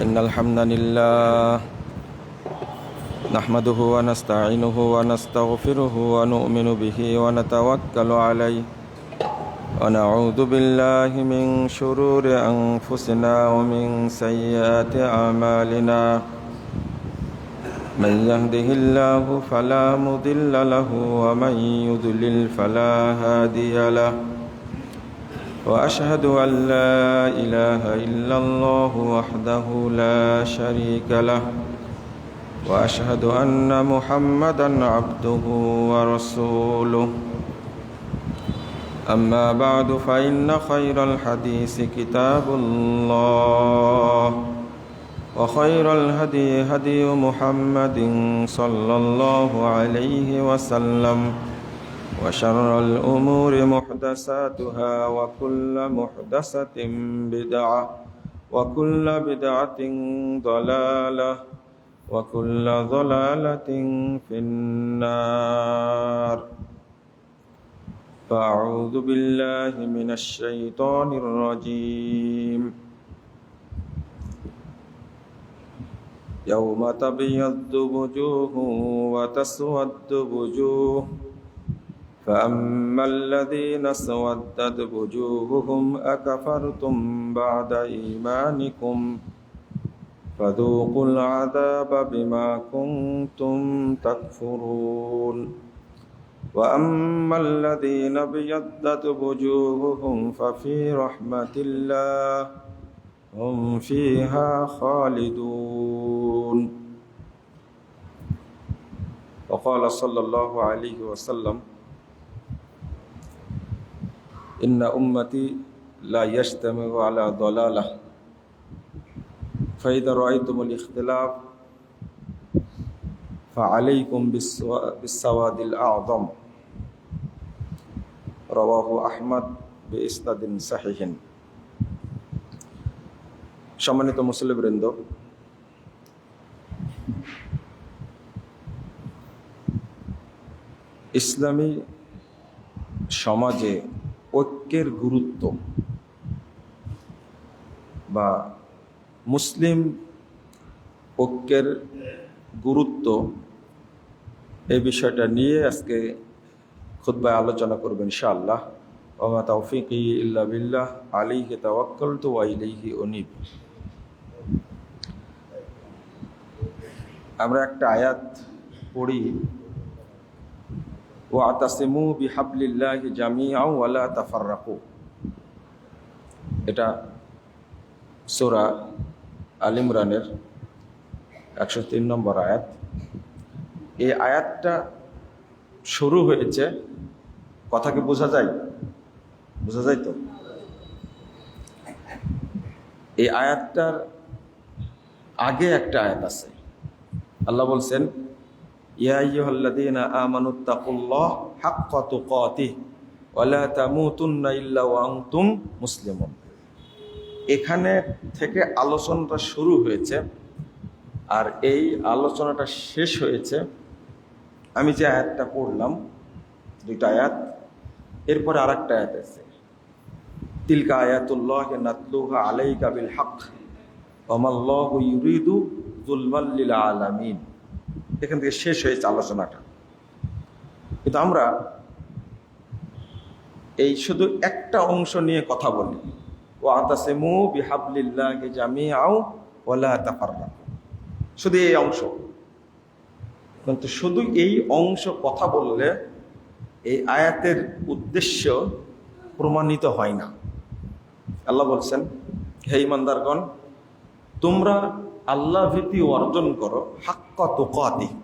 إن الحمد لله نحمده ونستعينه ونستغفره ونؤمن به ونتوكل عليه ونعوذ بالله من شرور أنفسنا ومن سيئات أعمالنا من يهده الله فلا مضل له ومن يضلل فلا هادي له وأشهد أن لا إله إلا الله وحده لا شريك له وأشهد أن محمدا عبده ورسوله أما بعد فإن خير الحديث كتاب الله وخير الهدي هدي محمد صلى الله عليه وسلم وشر الأمور محدثاتها وكل محدثة بدعة وكل بدعة ضلالة وكل ضلالة في النار فأعوذ بالله من الشيطان الرجيم يوم تبيض وجوه وتسود وجوه فأما الذين اسودت وجوههم أكفرتم بعد إيمانكم فذوقوا العذاب بما كنتم تكفرون وأما الذين ابيضت وجوههم ففي رحمة الله هم فيها خالدون وقال صلى الله عليه وسلم إن أمتي لا يجتمع على ضلالة فإذا رأيتم الاختلاف فعليكم بالسواد الأعظم رواه أحمد بإسناد صحيح সম্মানিত মুসলিমবৃন্দ, ইসলামী সমাজে ঐক্যের গুরুত্ব বা মুসলিম ঐক্যের গুরুত্ব এই বিষয়টা নিয়ে আজকে খুতবায় আলোচনা করবেন ইনশাআল্লাহ। ওয়া মা তাওফীকি ইল্লা বিল্লাহ আলাইহি তাওয়াক্কালতু ওয়া ইলাইহি উনীব। আমরা একটা আয়াত পড়ি, ওয়াতাসিমু বিহাবলিল্লাহি জামিআন ওয়া লা তাফাররাকু। এটা সূরা আল ইমরানের 103 নম্বর আয়াত। এই আয়াতটা শুরু হয়েছে, কথা কি বোঝা যায়? বোঝা যায় তো? এই আয়াতটার আগে একটা আয়াত আছে। আল্লাহ বলছেন, ইয়া আইয়ুহাল্লাযীনা আমানুত্তাকুল্লাহ হাক্কা তুকাতিহি ওয়া লা তামুতুন্না ইল্লা ওয়া আনতুম মুসলিমুন। এখানে থেকে আলোচনাটা শুরু হয়েছে, আর এই আলোচনাটা শেষ হয়েছে আমি যে আয়াতটা পড়লাম, দুইটা আয়াত, এরপরে আর একটা আয়াত আছে, তিলকা আয়াতুল্লাহ নাতলুহা আলাইকা বিল হক ওয়া মাল্লাহু ইউরিদু যুলমান লিল আলামিন। এখান থেকে শেষ হয়েছে আলোচনাটা। কিন্তু আমরা এই শুধু একটা অংশ নিয়ে কথা বলি, ওয়াতাসিমু বিহাবলিল্লাহি জামিআন ওয়া লা তাফাররাকু, শুধু এই অংশ। কিন্তু শুধু এই অংশ কথা বললে এই আয়াতের উদ্দেশ্য প্রমাণিত হয় না। আল্লাহ বলছেন, হে ঈমানদারগণ, তোমরা আল্লাহ ভীতি অর্জন করো হাক্কা তুকাতিহি,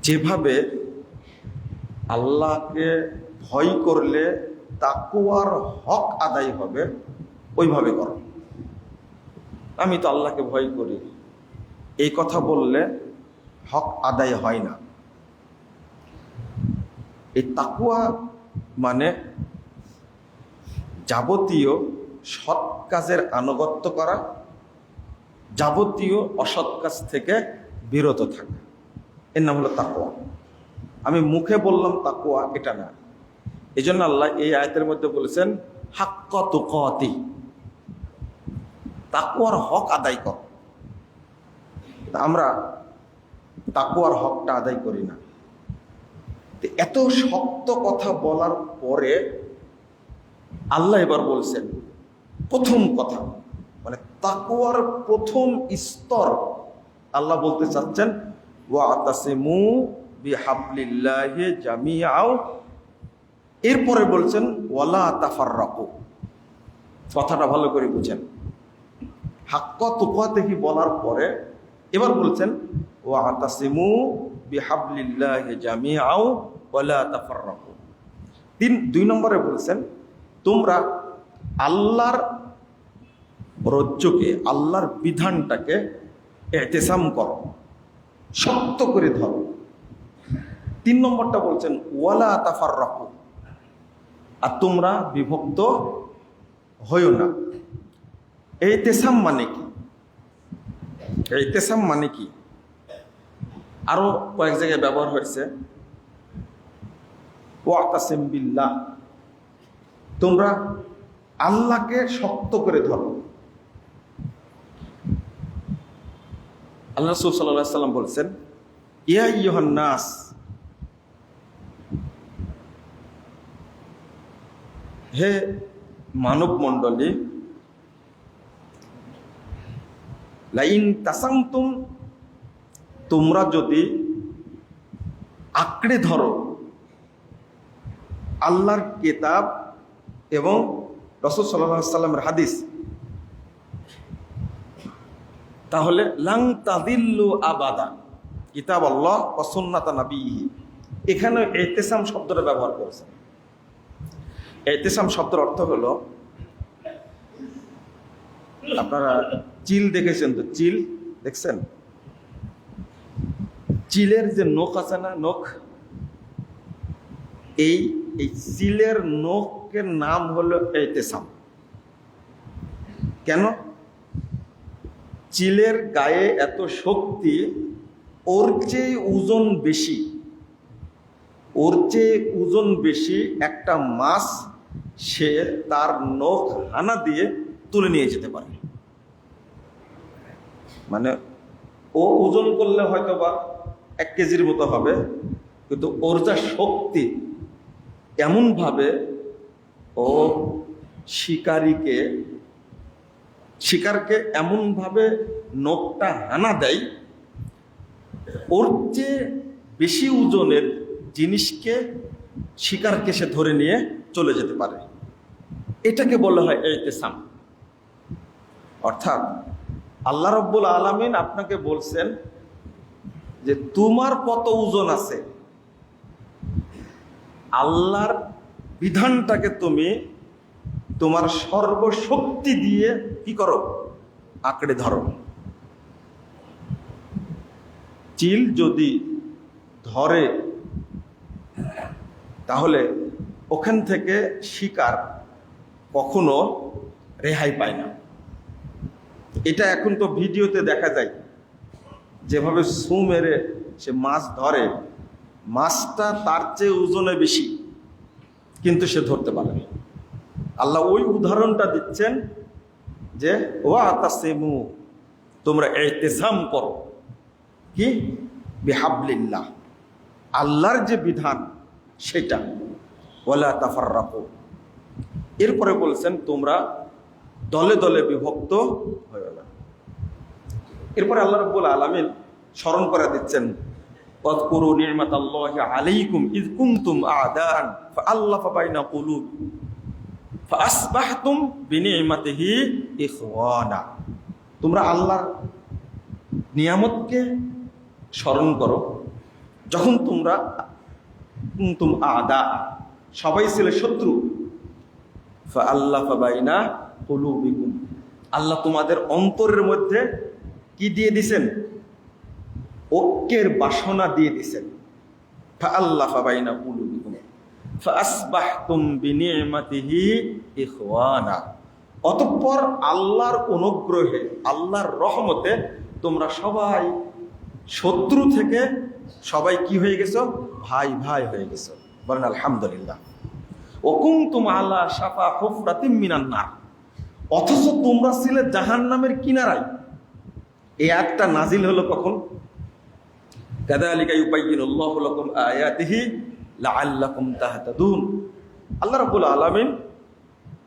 যেভাবে আল্লাহকে ভয় করলে তাকওয়ার হক আদায় হবে ওইভাবে করো। আমি তো আল্লাহকে ভয় করি, এই কথা বললে হক আদায় হয় না। এই তাকওয়া মানে যাবতীয় সৎ কাজের আনুগত্য করা, যাবতীয় অসৎ কাজ থেকে বিরত থাকা, এর নাম হলো তাকওয়া। আমি মুখে বললাম তাকওয়া, এটা না। এই জন্য আল্লাহ এই আয়াতের মধ্যে বলেছেন হাক্কা তুকাতিহি, তাকওয়ার হক আদায় করো। আমরা তাকওয়ার হকটা আদায় করি না। এত শক্ত কথা বলার পরে আল্লাহ এবার বলছেন প্রথম কথা, মানে তাকওয়ার প্রথম স্তর আল্লাহ বলতে চাচ্ছেন ওয়াতাসিমু বিহাবলিল্লাহি জামিআও। এরপরে বলছেন ওয়ালা তাফাররাকু। কথাটা ভালো করে বুঝেন। হাক্কা তুকাতিহি বলার পরে এবার বলছেন ওয়াতাসিমু বিহাবলিল্লাহি জামিআও ওয়ালা তাফাররাকু। 2 নম্বরে বলছেন তোমরা আল্লাহর রজ্জুকে, আল্লাহর বিধানটাকে ইতিসাম করো, শক্ত করে ধরো। 3 নম্বরটা বলছেন ওয়ালা তাফাররাকু, আর তোমরা বিভক্ত হইও না। ইতিসাম মানে কি? ইতিসাম মানে কি? আরো কয়েক জায়গায় ব্যবহার হয়েছে ওয়াতাসিম বিল্লাহ, তোমরা আল্লাহকে শক্ত করে ধরো। আল্লাহ রাসূল সাল্লাল্লাহু আলাইহি ওয়াসাল্লাম বলছেন ইয়া আইয়ুহান নাস, হে মানব মণ্ডলী, লাইন তাসামতুম, তোমরা যদি আঁকড়ে ধরো আল্লাহর কিতাব এবং রাসূল সাল্লাল্লাহু আলাইহি ওয়াসাল্লামের হাদিস, তাহলে লাং তাদিল্লু আবাদা, কিতাব আল্লাহ ওয়া সুন্নাত নবিয়্যিহি। এখানে ইতিসাম শব্দটা ব্যবহার করেছেন। ইতিসাম শব্দের অর্থ হলো, আপনারা চিল দেখেছেন তো? চিল দেখছেন? চিলের যে নখ আছে না, নখ, এই চিলের নখের নাম হলো ইতিসাম। কেন? চিলের গায়ে এত শক্তি, ওর চেয়ে ওজন বেশি, ওর চেয়ে ওজন বেশি একটা মাছ সে তার নখ হানা দিয়ে তুলে নিয়ে যেতে পারে। মানে ও ওজন করলে হয়তো বা 1 কেজির মতো হবে, কিন্তু ওর যা শক্তি, এমনভাবে ও শিকারকে এমনভাবে নখটা হানা দেয়, ওর চেয়ে বেশি ওজনের জিনিসকে শিকারকে সে ধরে নিয়ে চলে যেতে পারে। এটাকে বলা হয় ইতিসাম। অর্থাৎ আল্লাহ রাব্বুল আলামিন আপনাকে বলছেন যে তোমার কত ওজন আছে, আল্লাহর বিধানটাকে তুমি তোমার সর্বশক্তি দিয়ে কি করো? আঁকড়ে ধরো। চিল যদি ধরে তাহলে ওখান থেকে শিকার কখনো রেহাই পায় না। এটা এখন তো ভিডিওতে দেখা যায়, যেভাবে সু মেরে সে মাছ ধরে, মাছটা তার চেয়ে ওজনে বেশি, কিন্তু সে ধরতে পারে না। আল্লাহ ওই উদাহরণটা দিচ্ছেন যে ওয়াতাসিমু, তোমরা ইতিসাম করো কি? বিহাবলিল্লাহ, আল্লাহর যে বিধান সেটা। ওয়ালা তাফাররাকু, এরপরে বলছেন তোমরা দলে দলে বিভক্ত হয়ে না। এরপরে আল্লাহ রাব্বুল আলামিন স্মরণ করে দিচ্ছেন ওয়াজকুরু নি'মাতাল্লাহি আলাইকুম ইয কুনতুম আ'দাআন ফাআল্লাফা বাইনা কুলুবিকুম ফাআসবাহতুম বিনি'মাতিহি ইখওয়ানা। তোমরা আল্লাহর নিয়ামতকে স্মরণ করো যখন তোমরা কুনতুম আ'দা, সবাই ছিলে শত্রু, ফাআল্লাফা বাইনা কুলুবিকুম, আল্লাহ তোমাদের অন্তরের মধ্যে কি দিয়ে দিছেন? ঐক্যের বাসনা দিয়ে দিছেন। ফাআল্লাফা বাইনা কুলুবিকুম ফাআসবাহতুম বিনি'মাতিহি ইখওয়ানা। অতঃপর আল্লাহর অনুগ্রহে, আল্লাহর রহমতে তোমরা সবাই শত্রু থেকে সবাই কি হয়ে গেছো? ভাই ভাই হয়ে গেছো। বলেন আলহামদুলিল্লাহ। ওয়া কুনতুম আলা শাফা হুফরাতিম মিনান নার, অথচ তোমরা ছিলে জাহান্নামের কিনারায়। এই আয়াতটা নাজিল হলো কখন? কাযালিকা ইউবাইয়িনুল্লাহু লাকুম আয়াতিহি লাআল্লাকুম তাহতাদুন। আল্লাহ রাব্বুল আলামিন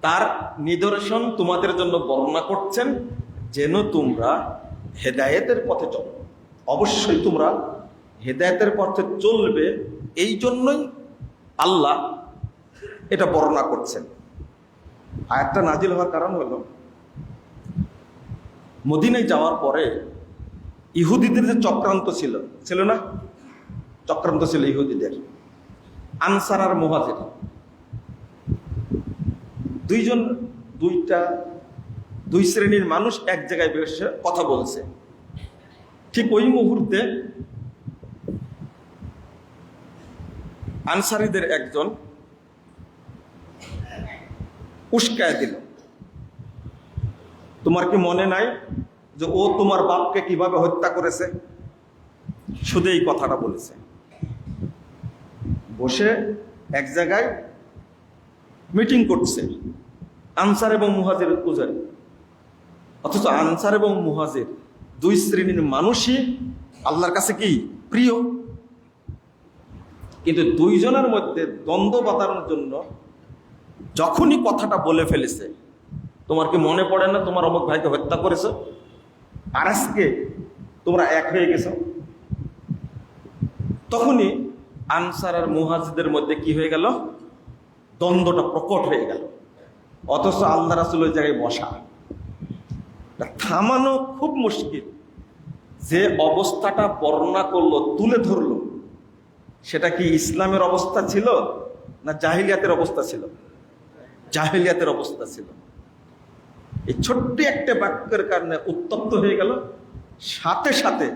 তার নিদর্শন তোমাদের জন্য বর্ণনা করছেন যেন তোমরা হেদায়েতের পথে চলো। অবশ্যই তোমরা হেদায়েতের পথে চলবে, এই জন্যই আল্লাহ এটা বর্ণনা করছেন। আয়াতটা নাজিল হওয়ার কারণ হলো, মদিনায় যাওয়ার পরে ইহুদিদের যে চক্রান্ত ছিল না, চক্রান্ত ছিল ইহুদিদের, আনসার আর মুহাজির দুই শ্রেণীর মানুষ এক জায়গায় বসে কথা বলছে। ঠিক ওই মুহূর্তে আনসারীদের একজন উস্কায় দিল, তোমার কি মনে নাই যে ও তোমার বাপকে কিভাবে হত্যা করেছে? শুধু এই কথাটা বলেছে। বসে এক জায়গায় মিটিং করছে আনসার এবং মুহাজির উজারি। অথচ আনসার এবং মুহাজির দুই শ্রেণীর মানুষই আল্লাহর কাছে কি প্রিয়, কিন্তু দুইজনের মধ্যে দ্বন্দ্ব বাঁধানোর জন্য যখনই কথাটা বলে ফেলেছে, তোমার কি মনে পড়ে না তোমার অমুক ভাইকে হত্যা করেছো, আর আজকে তোমরা এক হয়ে গেছো, তখনই আনসার আর মুহাজিরদের মধ্যে কি হয়ে গেল? দ্বন্দ্বটা প্রকট হয়ে গেল। অথচ আল্লাহ রাসূল ওই জায়গায় বসা, থামানো খুব মুশকিল। যে অবস্থাটা বর্ণনা করলো, তুলে ধরলো, সেটা কি ইসলামের অবস্থা ছিল না জাহিলিয়াতের অবস্থা ছিল? জাহিলিয়াতের অবস্থা ছিল। এই ছোট্ট একটা বাক্যের কারণে উত্তপ্ত হয়ে গেল। সাথে সাথে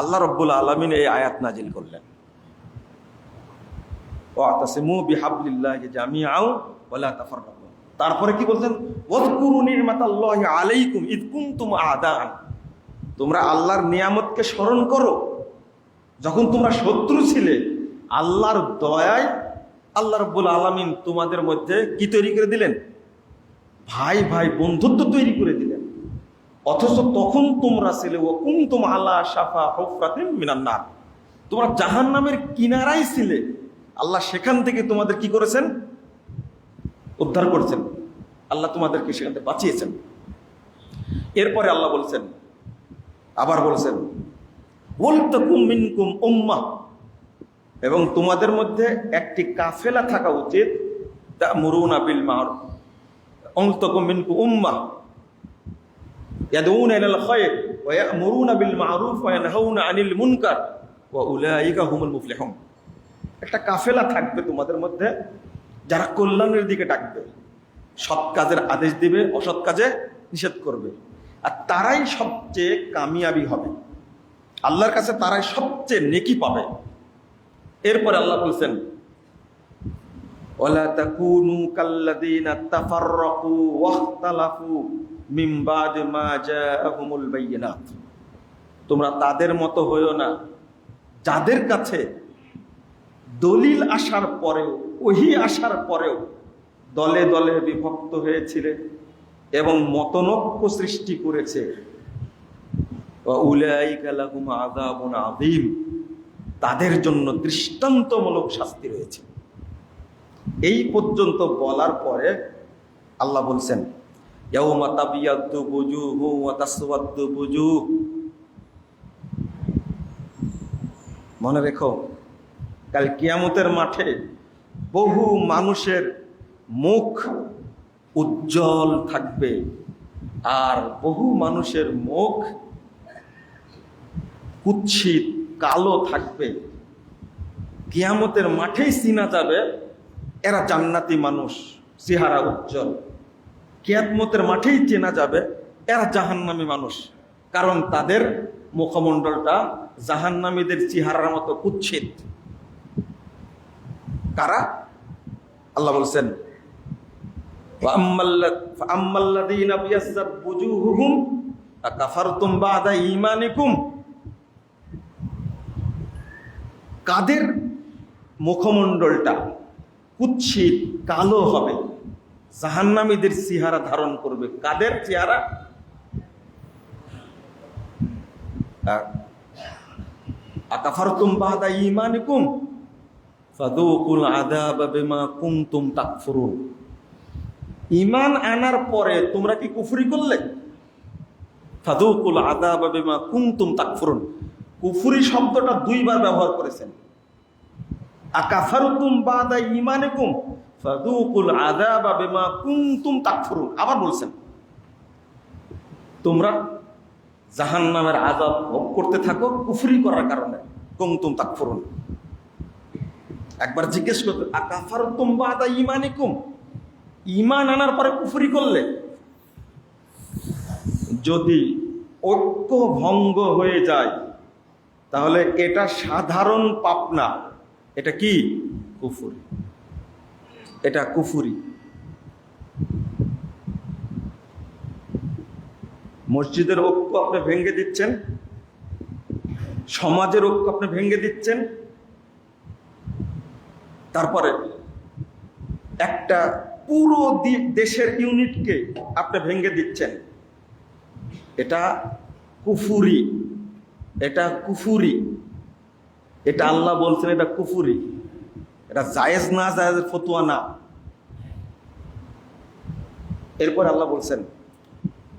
আল্লাহ রাব্বুল আলামিন এই আয়াত নাজিল করলেন, ওয়াতাসিমু বিহাবলিল্লাহি জামিআও ওয়ালা তাফাররাকু। তারপরে কি বলছেন? ওয়াযকুরু নি'মাতাল্লাহি আলাইকুম ইয কুনতুম আ'দাআন। তোমরা আল্লাহর নিয়ামতকে স্মরণ করো, যখন তোমরা শত্রু ছিলে, আল্লাহর দয়ায় আল্লাহ রাব্বুল আলামিন তোমাদের মধ্যে কি তৈরি করে দিলেন? ভাই ভাই বন্ধুত্ব তৈরি করে দিলেন। অথচ তখন তোমরা ছিলে ওয়া কুনতুম আলা শাফা হুফরাতিন মিনান নার, তোমরা জাহান্নামের কিনারায় ছিলে। আল্লাহ সেখান থেকে তোমাদের কি করেছেন? উদ্ধার করেছেন। আল্লাহ তোমাদেরকে সেখান থেকে বাঁচিয়েছেন। এরপরে আল্লাহ বলছেন, আবার বলছেন, ওয়ালতাকুম মিনকুম উম্মাহ, এবং তোমাদের মধ্যে একটি কাফেলা থাকা উচিত, তা'মুরুনা বিল মা'রুফ, ওয়ালতাকুম মিনকুম উম্মাহ ইয়াদউনা ইলাল খায়র ওয়া ইয়া'মুরুনা বিল মা'রুফ ওয়া ইয়ানহাউনা আনিল মুনকার ওয়া উলাইকা হুমুল মুফলিহুন। একটা কাফেলা থাকবে তোমাদের মধ্যে, যারা কল্যাণের দিকে ডাকবে, সৎ কাজের আদেশ দিবে, অসৎ কাজে নিষেধ করবে, আর তারাই সবচেয়ে কামিয়াবি হবে, আল্লাহর কাছে তারাই সবচেয়ে নেকি পাবে। এরপরে আল্লাহ বলছেন, ওয়ালা তাকুনু কাল্লাযীনা তাফাররাকু ওয়াখতালাফু মিন বা'দি মা জাআহুমুল বায়িনাত। তোমরা তাদের মতো হইও না যাদের কাছে দলিল আসার পরেও, ওহী আসার পরেও দলে দলে বিভক্ত হয়েছিল এবং মতনৈক্য সৃষ্টি করেছে। ওয়া উলাইকা লাহুম আযাবুন আযীম, তাদের জন্য দৃষ্টান্তমূলক শাস্তি রয়েছে। এই পর্যন্ত বলার পরে আল্লাহ বলছেন, ইয়াউমা তাবিয়াদ্দু বুজুহু ওয়া তাসওয়াদ্দু বুজুহ। মনে রেখো, কাল কিয়ামতের মাঠে বহু মানুষের মুখ উজ্জ্বল থাকবে আর বহু মানুষের মুখ কুৎসিত কালো থাকবে। কিয়ামতের মাঠেই চিনা যাবে এরা জান্নাতি মানুষ, চেহারা উজ্জ্বল। কিয়ামতের মাঠেই চেনা যাবে এরা জাহান্নামী মানুষ, কারণ তাদের মুখমণ্ডলটা জাহান্নামীদের চেহারার মতো কুৎসিত। কারা? আল্লাহ বলছেন, ফাআম্মাল্লাযীনা বিয়াসসাত বুজুহুহুম আকাফারতুম বা'দা ঈমানিকুম। কাদের মুখমণ্ডলটা কুৎসিত কালো হবে, জাহান্নামীদের চেহারা ধারণ করবে। কাদের চেহারা? আকাফারতুম বাদা ঈমানিকুম ফাযুকুল আযাবা বিমা কুনতুম তাকফুরুন। ঈমান আনার পরে তোমরা কি কুফরি করলে? ফাযুকুল আযাবা বিমা কুনতুম তাকফুরুন। কুফরি শব্দটা দুইবার ব্যবহার করেছেন। আকাফারতুম বাদা ঈমানিকুম ফাযুকুল আযাবা বিমা কুনতুম তাকফুরুন। আবার বলছেন তোমরা জাহান্নামের আযাব ভোগ করতে থাকো কুফরি করার কারণে। কুনতুম তাকফুরুন। একবার জিজ্ঞেস করতে, আকাফারতুম বাদা ঈমানিকুম, ঈমান আনার পরে কুফরি করলে? যদি ঐক্য ভঙ্গ হয়ে যায় তাহলে এটা সাধারণ পাপ না, এটা কি? কুফরি। এটা কুফরি। মসজিদের ঐক্য আপনি ভেঙে দিচ্ছেন, সমাজের ঐক্য আপনি ভেঙে দিচ্ছেন, তারপরে একটা পুরো দেশের ইউনিটকে আপনি ভেঙে দিচ্ছেন। এটা কুফুরি। এটা কুফুরি। এটা আল্লাহ বলছেন এটা কুফুরি। এটা জায়েজ না জায়েজের ফতোয়া না। এরপর আল্লাহ বলছেন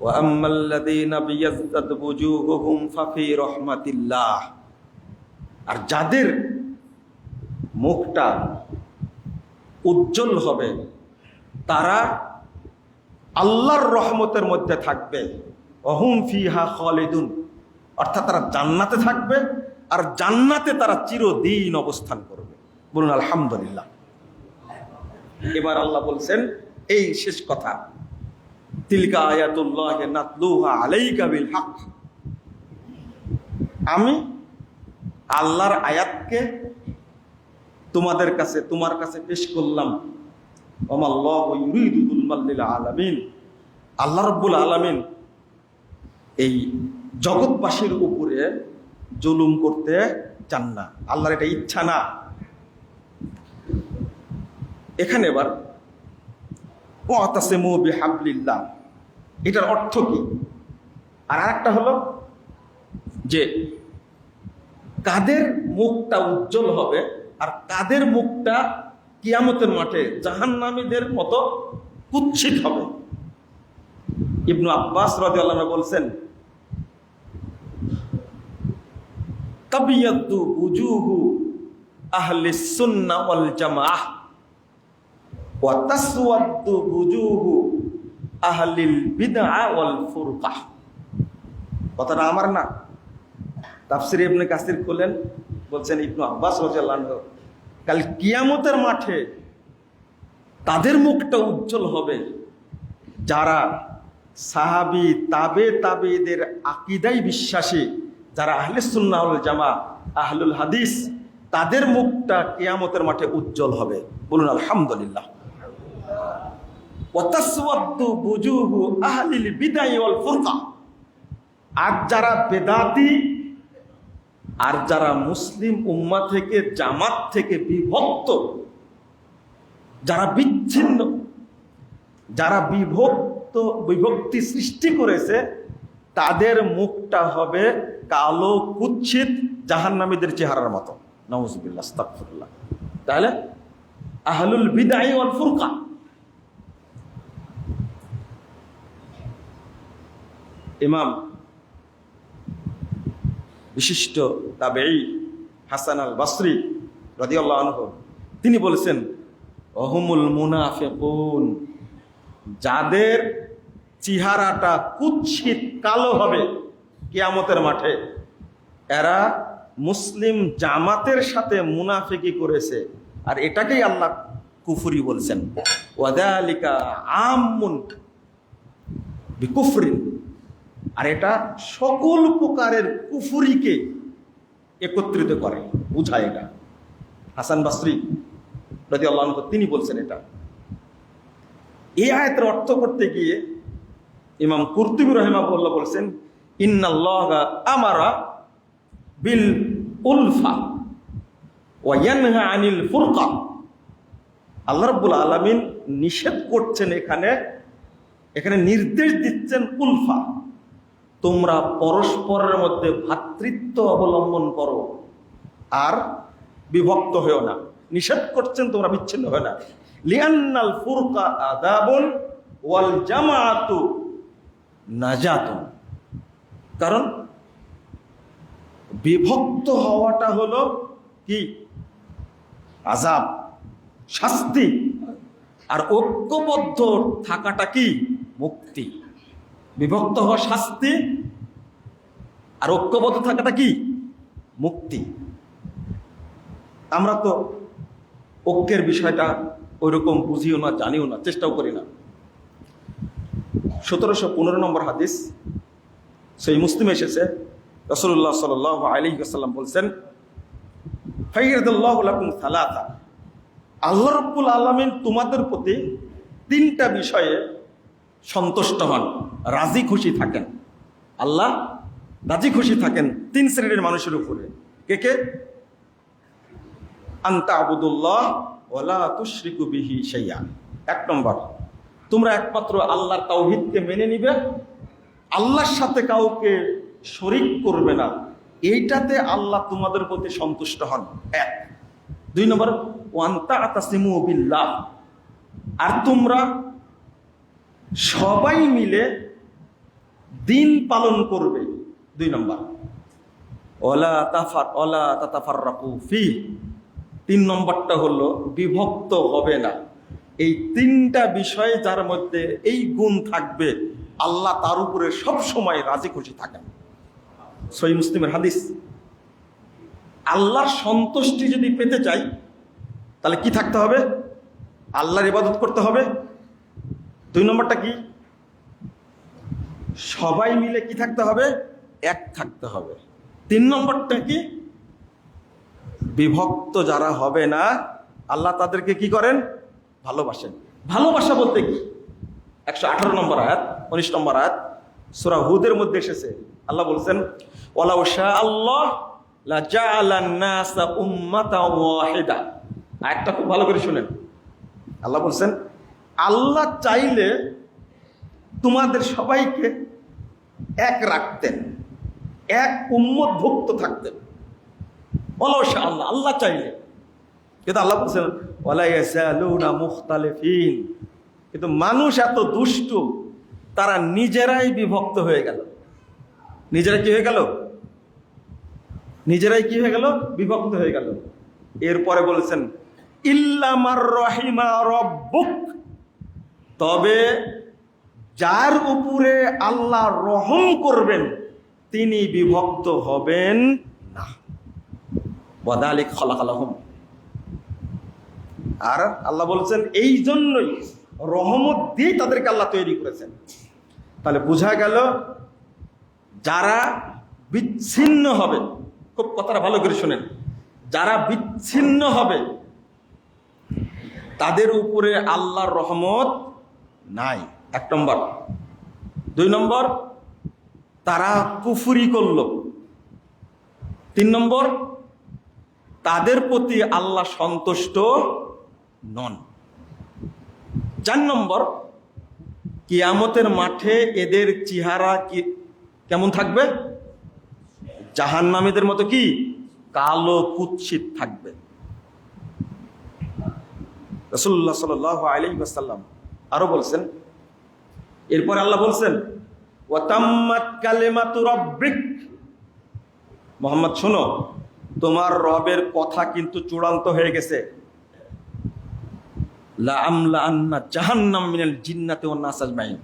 ওয়া আম্মাল্লাযীনা বিয়াযযাত বুজুহুহুম ফাফি রাহমাতিল্লাহ। আর যাদের মুখটা উজ্জ্বল হবে তারা আল্লাহর রহমতের মধ্যে থাকবে। ওহুম ফিহা খালিদুন। অর্থাৎ তারা জান্নাতে থাকবে, আর জান্নাতে তারা চিরদিন অবস্থান করবে। বলুন আলহামদুলিল্লাহ। এবার আল্লাহ বলছেন এই শেষ কথা, তিলকা আয়াতুল্লাহি নাতলুহা আলাইকা বিল হক। আমি আল্লাহর আয়াতকে তোমার কাছে পেশ করলাম। ওমাল্লাহু ইউরিদু যুলমাল লিল আলামিন। আল্লাহ রাব্বুল আলামিন এই জগৎবাসীর উপরে জুলুম করতে চান না। আল্লাহর এটা ইচ্ছা না। এখানে এবার ওয়াতাসিমু বিহাবলিল্লাহ, এটার অর্থ কি? আর আরেকটা হলো যে কাদের মুখটা উজ্জ্বল হবে আর কাদের মুখটা কিয়ামতের মাঠে জাহান্নামীদের মতো কুৎসিত হবে। ইবনু আব্বাস রাদিয়াল্লাহু আনহু বলছেন তাবিয়াদু উজুহু আহলিস সুন্নাহ ওয়াল জামাআহ ওয়া তাসওয়াদু উজুহু আহলিল বিদআহ ওয়াল ফুরকাহ। কথাটা আমার না, তাফসীর ইবনে কাসির খোলেন, বলছেন ইবনু আব্বাস রাদিয়াল্লাহু আনহু কাল কিয়ামতের মাঠে তাদের মুখটা উজ্জ্বল হবে যারা সাহাবী তাবেঈদের আকীদায় বিশ্বাসী, যারা আহলে সুন্নাহ ওয়াল জামাআহ আহলুল হাদিস, তাদের মুখটা কিয়ামতের মাঠে উজ্জ্বল হবে। বলুন আলহামদুলিল্লাহ। ওয়া তাসওয়াদু বুজুহু আহলিল বিদআহ ওয়াল ফুরকাহ। আর যারা বেদাতি আর যারা মুসলিম উম্মাহ থেকে জামাত থেকে বিভক্ত, যারা বিচ্ছিন্ন, যারা বিভক্তি সৃষ্টি করেছে, তাদের মুখটা হবে কালো কুৎসিত জাহান্নামীদের চেহারার মতো। নাউযুবিল্লাহ, আস্তাগফিরুল্লাহ। তাহলে আহলুল বিদআহ ওয়াল ফুরকাহ, ইমাম বিশিষ্ট তাবেঈ হাসান আল বসরি রাদিয়াল্লাহু আনহু তিনি বলেছেন ওহুমুল মুনাফিকুন, যাদের চেহারাটা কুৎসিত কালো হবে কিয়ামতের মাঠে, এরা মুসলিম জামাতের সাথে মুনাফিকি করেছে। আর এটাকেই আল্লাহ কুফরি বলছেন। ওয়াযালিকা আম্মুন বিকুফরিন। আর এটা সকল প্রকারের কুফরিকে একত্রিত করে, বুঝায়। এটা হাসান বসরি রাদিয়াল্লাহু আনহু তিনি বলছেন এটা। এই আয়াতের অর্থ করতে গিয়ে ইমাম কুরতুবী রাহিমাহুল্লাহ বলছেন ইন্নাল্লাহা আমারা বিল উলফা ওয়া ইয়ানহা আনিল ফুরকা। আল্লাহ রাব্বুল আলামিন নিষেধ করছেন, এখানে নির্দেশ দিচ্ছেন উলফা, তোমরা পরস্পরের মধ্যে ভ্রাতৃত্ব অবলম্বন করো আর বিভক্ত হয়েও না। নিষেধ করছেন তোমরা বিচ্ছিন্ন হয় না। লিআন্নাল ফুরকা আযাবুন ওয়াল জামাআতু নাজাতুন, কারণ বিভক্ত হওয়াটা হলো কি? আযাব, শাস্তি। আর ঐক্যবদ্ধ থাকাটা কি? মুক্তি। বিভক্ত হওয়া শাস্তি, আর ঐক্যবদ্ধ থাকাটা কি? মুক্তি। আমরা তো ঐক্যের বিষয়টা ওইরকম বুঝিও না, জানিও না, চেষ্টাও করি না। 1715 নম্বর হাদিস সেই মুসলিমে এসেছে, রাসূলুল্লাহ সাল্লাল্লাহু আলাইহি ওয়াসাল্লাম বলছেন, ফাইয়াদাল্লাহু লাকুম সালাসা, আল্লাহ রাব্বুল আলামিন তোমাদের প্রতি 3টা বিষয়ে সন্তুষ্ট হন, রাজি খুশি থাকেন। আল্লাহ রাজি খুশি থাকেন 3 শ্রেণীর মানুষের উপরে। কে কে? আনতা আবুদুল্লাহ ওয়ালা তুশরিকু বিহি শাইআ। 1 নম্বর, তোমরা একমাত্র আল্লাহর তাওহীদকে মেনে নিবে, আল্লাহর সাথে কাউকে শরীক করবে না, এইটাতে আল্লাহ তোমাদের প্রতি সন্তুষ্ট হন। 1। 2 নম্বর, ওয়ান তা'তাসিমু বিল্লাহ, আর তোমরা সবাই মিলে দিন পালন করবে। 2 নম্বর, ওয়ালা তাতাফাররাকু ফি। 3 নম্বরটা হলো বিভক্ত হবে না। এই 3টা বিষয়ে যার মধ্যে এই গুণ থাকবে, আল্লাহ তার উপরে সব সময় রাজি খুশি থাকেন। সহিহ মুসলিমের হাদিস। আল্লাহর সন্তুষ্টি যদি পেতে চাই তাহলে কি থাকতে হবে? আল্লাহর ইবাদত করতে হবে। 2 নম্বরটা কি? সবাই মিলে কি থাকতে হবে? এক থাকতে হবে। 3 নম্বরটা কি? বিভক্ত যারা হবে না, আল্লাহ তাদেরকে কি করেন? ভালোবাসেন। ভালোবাসা বলতে কি? 118 নম্বর আয়াত, 19 নম্বর আয়াত সূরা হুদের মধ্যে এসেছে। আল্লাহ বলছেন, ওয়ালাউ শাআল্লাহ লাজাআলান নাসা উম্মাতাও ওয়াহিদা। আয়াতটা খুব ভালো করে শুনেন। আল্লাহ বলছেন, আল্লাহ চাইলে তোমাদের সবাইকে এক রাখতেন, এক উম্মতভুক্ত থাকতেন। ওয়ালাউ শাআল্লাহ, আল্লাহ চাইলে। কিন্তু আল্লাহ বলছেন, ওয়ালা ইয়াসালুনা মুখতালিফিন, কিন্তু মানুষ এত দুষ্ট, তারা নিজেরাই বিভক্ত হয়ে গেল। নিজেরাই কি হয়ে গেল? নিজেরাই কি হয়ে গেল? বিভক্ত হয়ে গেল। এরপরে বলেছেন, ইল্লামার রহিমা রব্বুক, তবে যার উপরে আল্লাহ রহম করবেন তিনি বিভক্ত হবেন না। ওয়াদালিক খালাকালাহুম, আর আল্লাহ বলছেন এই জন্যই রহমত দিয়ে তাদেরকে আল্লাহ তৈরি করেছেন। তাহলে বোঝা গেল যারা বিচ্ছিন্ন হবে, খুব কথাটা ভালো করে শুনেন, যারা বিচ্ছিন্ন হবে তাদের উপরে আল্লাহর রহমত নাই। 1 নম্বর। 2 নম্বর, তারা কুফরি করল। 3 নম্বর, তাদের প্রতি আল্লাহ সন্তুষ্ট নন। 4 নম্বর, কিয়ামতের মাঠে এদের চেহারা কেমন থাকবে? জাহান্নামীদের মতো কি কালো কুৎসিত থাকবে। রাসূলুল্লাহ সাল্লাল্লাহু আলাইহি ওয়াসাল্লাম আরো বলছেন, এরপরে আল্লাহ বলছেন, ওয়া তাম্মাত কালিমাতু রাব্বিক, মুহাম্মদ শোনো, তোমার রবের কথা কিন্তু চূড়ান্ত হয়ে গেছে। লা আমলা আন্না জাহান্নাম মিনাল জিন্নাতি ওয়ান নাস আজমাইন।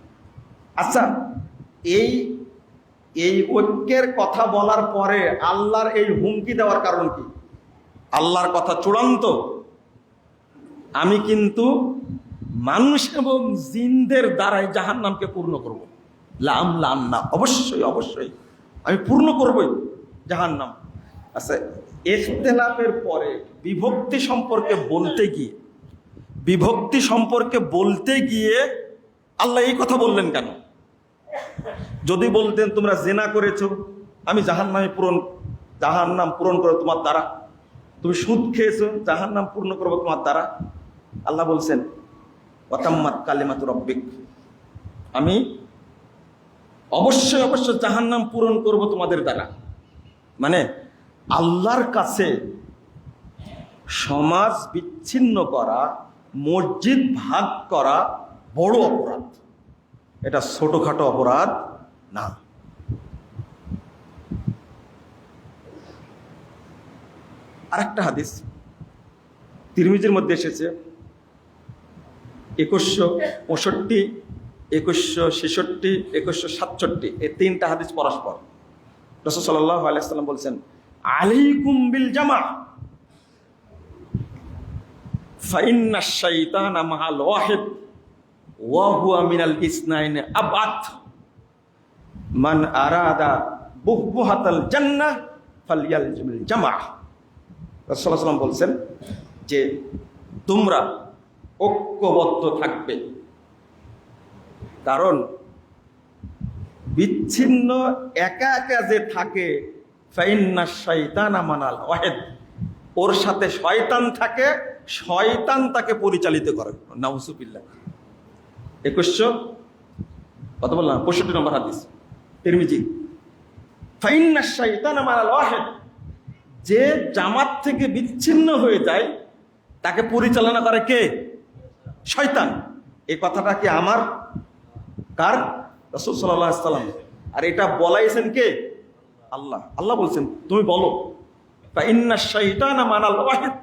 আচ্ছা, এই ঐক্যের কথা বলার পরে আল্লাহর এই হুমকি দেওয়ার কারণ কি? আল্লাহর কথা চূড়ান্ত, আমি কিন্তু মানুষ এবং জিনদের দ্বারাই জাহান্নামকে পূর্ণ করব। লা আমলা আন্না, অবশ্যই অবশ্যই আমি পূর্ণ করবই জাহান্নাম। আচ্ছা, ইখতিলাফের পরে বিভক্তি সম্পর্কে বলতে গিয়ে আল্লাহ এই কথা বললেন কেন? যদি বলতেন তোমরা জিনা করেছো, আমি জাহান্নাম পূরণ করবো তোমার দ্বারা, তুমি সুদ খেয়েছো, জাহান্নাম পূর্ণ করবো তোমার দ্বারা, আল্লাহ বলছেন ওয়াতাম্মাত কালিমাতু রাব্বিক, আমি অবশ্যই অবশ্যই জাহান্নাম পূরণ করব তোমাদের দ্বারা। মানে আল্লাহর কাছে সমাজ বিচ্ছিন্ন করা, মসজিদ ভাগ করা বড় অপরাধ, এটা ছোটখাটো অপরাধ না। আরেকটা হাদিস তিরমিজির মধ্যে এসেছে 2165, 2166, 2167, এই তিনটা হাদিস পরস্পর। রাসূল সাল্লাল্লাহু আলাইহি ওয়াসাল্লাম বলছেন আলাইকুম বিল জামা ফাইন্নাশ শাইতানা মাআল ওয়াহিদ ওয়া হুয়া মিনাল ইসনাইনি আবাদ মান আরাদা বুহবুহাতাল জান্নাহ ফালইয়ালজিমিল জামা। রাসূল সাল্লাল্লাহু আলাইহি ওয়াসাল্লাম বলছেন যে তোমরা ঐক্যবদ্ধ থাকবে, কারণ বিচ্ছিন্ন একা একা যে থাকে ফাইন্নাশ শাইতানা মানাল ওয়াহিদ, ওর সাথে শয়তান থাকে, শয়তান তাকে পরিচালিত করে। নাউজুবিল্লাহ। 2100 কত বললাম 65 নম্বর হাদিস তিরমিজি। ফাইন্নাশ শাইতানা মানাল ওয়াহিদ, যে জামাত থেকে বিচ্ছিন্ন হয়ে যায় তাকে পরিচালনা করে কে? শয়তান। এই কথাটা কি আমার? কার? রাসূল সাল্লাল্লাহু আলাইহি ওয়াসাল্লাম। আর এটা বলাইছেন কে? আল্লাহ। আল্লাহ বলছেন তুমি বলো ফাইন্নাশ শাইতানা মানাল ওয়াহিদ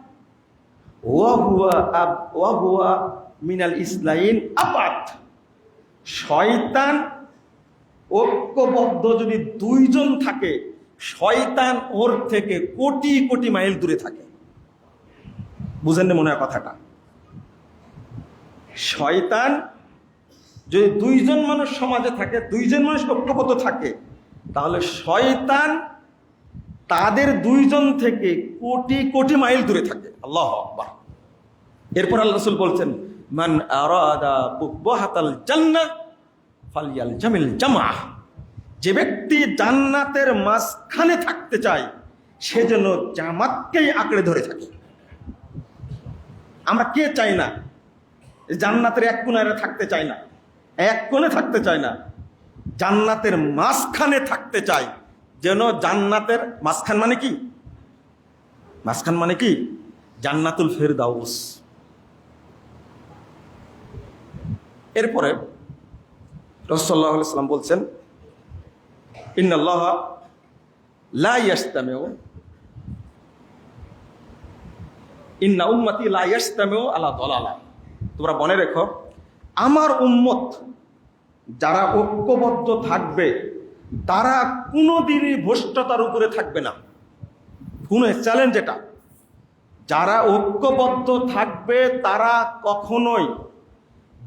ওয়া হুয়া মিনাল ইসলাইন আবাদ। শয়তান ঐক্যবদ্ধ যদি দুইজন থাকে, শয়তান ওর থেকে কোটি কোটি মাইল দূরে থাকে। বুঝেন না মনে হয় কথাটা? শয়তান যদি দুইজন মানুষ সমাজে থাকে, দুইজন মানুষ ঐক্যবদ্ধ থাকে, তাহলে শয়তান তাদের দুইজন থেকে কোটি কোটি মাইল দূরে থাকে। আল্লাহু আকবার। এরপর আল্লাহ রাসূল বলছেন মান আরাদা বুহবুহাতাল জান্নাহ ফালইয়ালজিমিল জামাআহ, যে ব্যক্তি জান্নাতের মাঝখানে থাকতে চায় সে যেন জামাতকেই আঁকড়ে ধরে থাকে। আমরা কে চাই না জান্নাতের এক কোণে থাকতে চাই না, এক কোণে থাকতে চাই না, জান্নাতের মাঝখানে থাকতে চাই। যেন জান্নাতের মাঝখান মানে কি? মাঝখান মানে কি? জান্নাতুল ফেরদাউস। এরপরে রাসূল সাল্লাল্লাহু আলাইহি ওয়াসাল্লাম বলছেন ইন্নাল্লাহা লা ইয়াজতামিউ ইন্না উম্মতি লা ইয়াজতামিউ আলা দালালা। তোমরা মনে রেখো, আমার উম্মত যারা ঐক্যবদ্ধ থাকবে তারা কোনোদিনই ভ্রষ্টতার উপরে থাকবে না। কোন চ্যালেঞ্জ এটা, যারা ঐক্যবদ্ধ থাকবে তারা কখনোই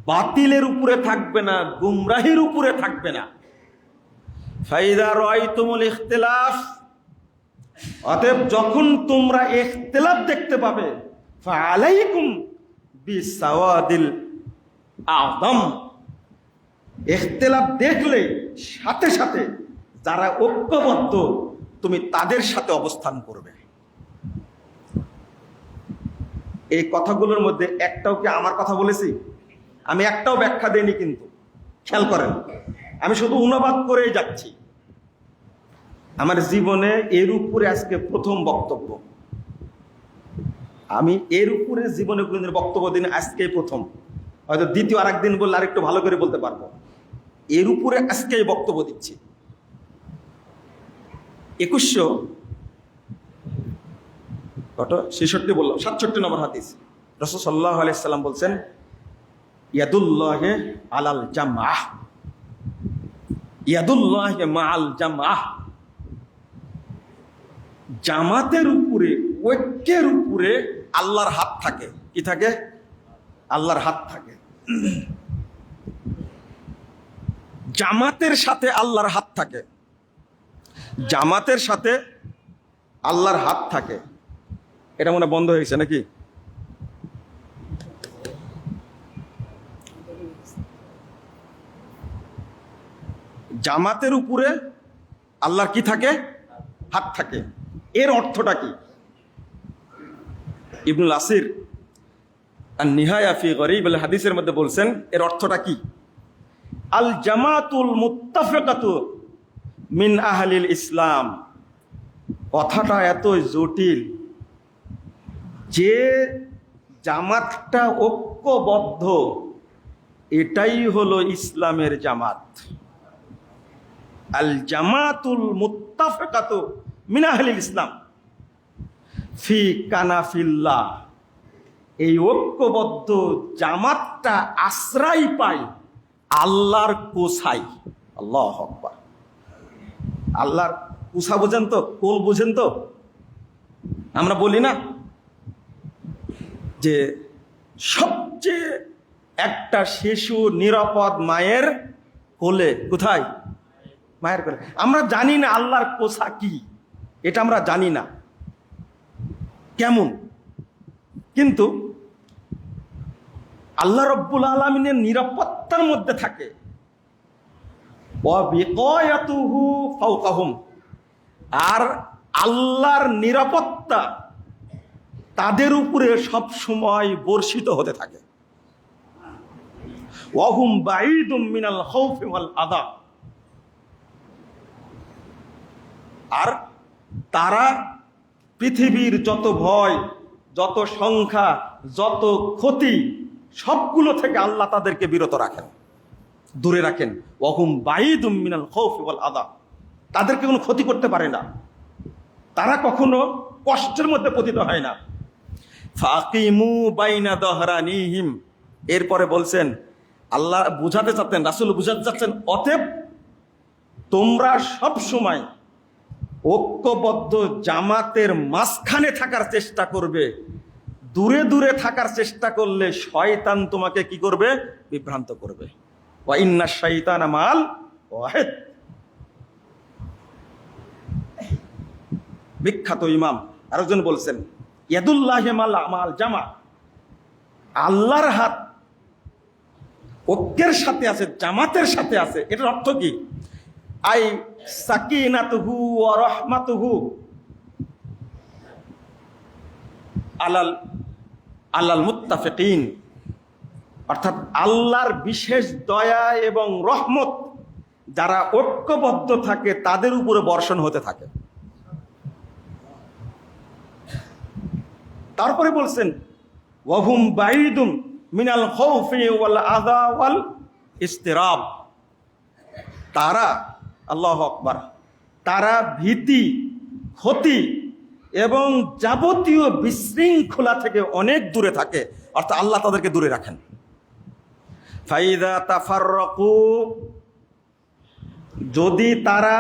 বাতিলের উপরে থাকবে না, গুমরাহির উপরে থাকবে না। ফাইদা রাআইতুমুল ইখতিলাফ, অতএব যখন তোমরা ইখতিলাফ দেখতে পাবে ফাআলাইকুম বিসাওয়াদিল আযম, ইখতিলাফ দেখলে সাথে সাথে যারা ঐক্যবদ্ধ তুমি তাদের সাথে অবস্থান করবে। এই কথাগুলোর মধ্যে একটাও কি আমার কথা বলেছি? আমি একটাও ব্যাখ্যা দেইনি, কিন্তু খেয়াল করেন আমি শুধু অনুবাদ করেই যাচ্ছি। আমার জীবনে এর উপরে আজকে প্রথম বক্তব্য। আমি এর উপরে জীবনে কোনদিন বক্তব্য দিন, আজকেই প্রথম। হয়তো দ্বিতীয় আর একদিন বললে আরেকটু ভালো করে বলতে পারবো। এর উপরে আজকেই বক্তব্য দিচ্ছি। 2166 বললাম, 67 নম্বর হাদিস। রাসূল সাল্লাল্লাহু আলাইহি ওয়াসাল্লাম বলছেন ইয়াদুল্লাহি আলাল জামাআহ, ইয়াদুল্লাহি মাআল জামাআহ। জামাতের উপরে, ঐক্যের উপরে আল্লাহর হাত থাকে। কি থাকে? আল্লাহর হাত থাকে। জামাতের সাথে আল্লাহর হাত থাকে, জামাতের সাথে আল্লাহর হাত থাকে। এটা মনে বন্ধ হয়েছে নাকি? জামাতের উপরে আল্লাহর কি থাকে? হাত থাকে। এর অর্থটা কি? ইবনুল আসির আর নিহায়া ফি গরিব আল হাদিসের মধ্যে বলছেন এর অর্থটা কি? আল জামাতুল মুত্তাফিকাতু মিন আহলিল ইসলাম। কথাটা এত জটিল যে জামাতটা ঐক্যবদ্ধ, এটাই হলো ইসলামের জামাত। আল জামাতুল মুত্তাফিকাতু মিন আহলিল ইসলাম ফি কানাফিল্লাহ। এই ঐক্যবদ্ধ জামাতটা আশ্রয় পায় আল্লাহর কোসাই। আল্লাহু আকবার। আল্লাহর কুসা বোঝেন তো, কোল বোঝেন তো? আমরা বলি না যে সবচেয়ে একটা শিশু নিরাপদ মায়ের কোলে। কোথায়? মায়ের কোলে। আমরা জানি না আল্লাহর কোসা কি, এটা আমরা জানি না কেমন, কিন্তু আল্লাহ রব্বুল আলামিনের নিরাপত্তার মধ্যে থাকে। আর আল্লাহর নিরাপত্তা তাদের উপরে সব সময় বর্ষিত হতে থাকে। ওয়াহুম বাঈদুম মিনাল খাউফি ওয়াল আযা। আর তারা পৃথিবীর যত ভয়, যত সংখ্যা, যত ক্ষতি, সবগুলো থেকে আল্লাহ তাদেরকে বিরত রাখেন, দূরে রাখেন। ওয়াহুম বাঈদুম মিনাল খাউফি ওয়াল আযা। তাদেরকে কোনো ক্ষতি করতে পারে না, তারা কখনো কষ্টের মধ্যে পতিত হয় না। ফাকিমু বাইনা দহরানিহিম। এরপরে বলছেন, আল্লাহ বুঝাতে চাচ্ছেন, রাসূল বুঝাতে চাচ্ছেন, অতএব তোমরা সব সময় ঐক্যবদ্ধ জামাতের মাঝখানে থাকার চেষ্টা করবে। দূরে দূরে থাকার চেষ্টা করলে শয়তান তোমাকে কি করবে? বিভ্রান্ত করবে। ওয়া ইন্নাশ শাইতানা মাল ওয়াহিদ। বিখ্যাত ইমাম আরেকজন বলছেন, ইয়াদুল্লাহি মাল জামা। আল্লাহর হাত ঐক্যের সাথে আছে, জামাতের সাথে আছে। এটার অর্থ কি? আই সাকিনাতুহু ওয়া রাহমাতুহু আলাল মুত্তাফিকিন। অর্থাৎ আল্লাহর বিশেষ দয়া এবং রহমত যারা ঐক্যবদ্ধ থাকে তাদের উপরে বর্ষণ হতে থাকে। তারপরে বলছেন, ওয়াহুম বাঈদুম মিনাল খাউফি ওয়াল আযা ওয়াল ইসতিরাব। তারা, আল্লাহু আকবার, তারা ভীতি, ক্ষতি এবং যাবতীয় বিশৃঙ্খলা থেকে অনেক দূরে থাকে। অর্থাৎ আল্লাহ তাদেরকে দূরে রাখেন। ফাইদা তাফাররাকু। যদি তারা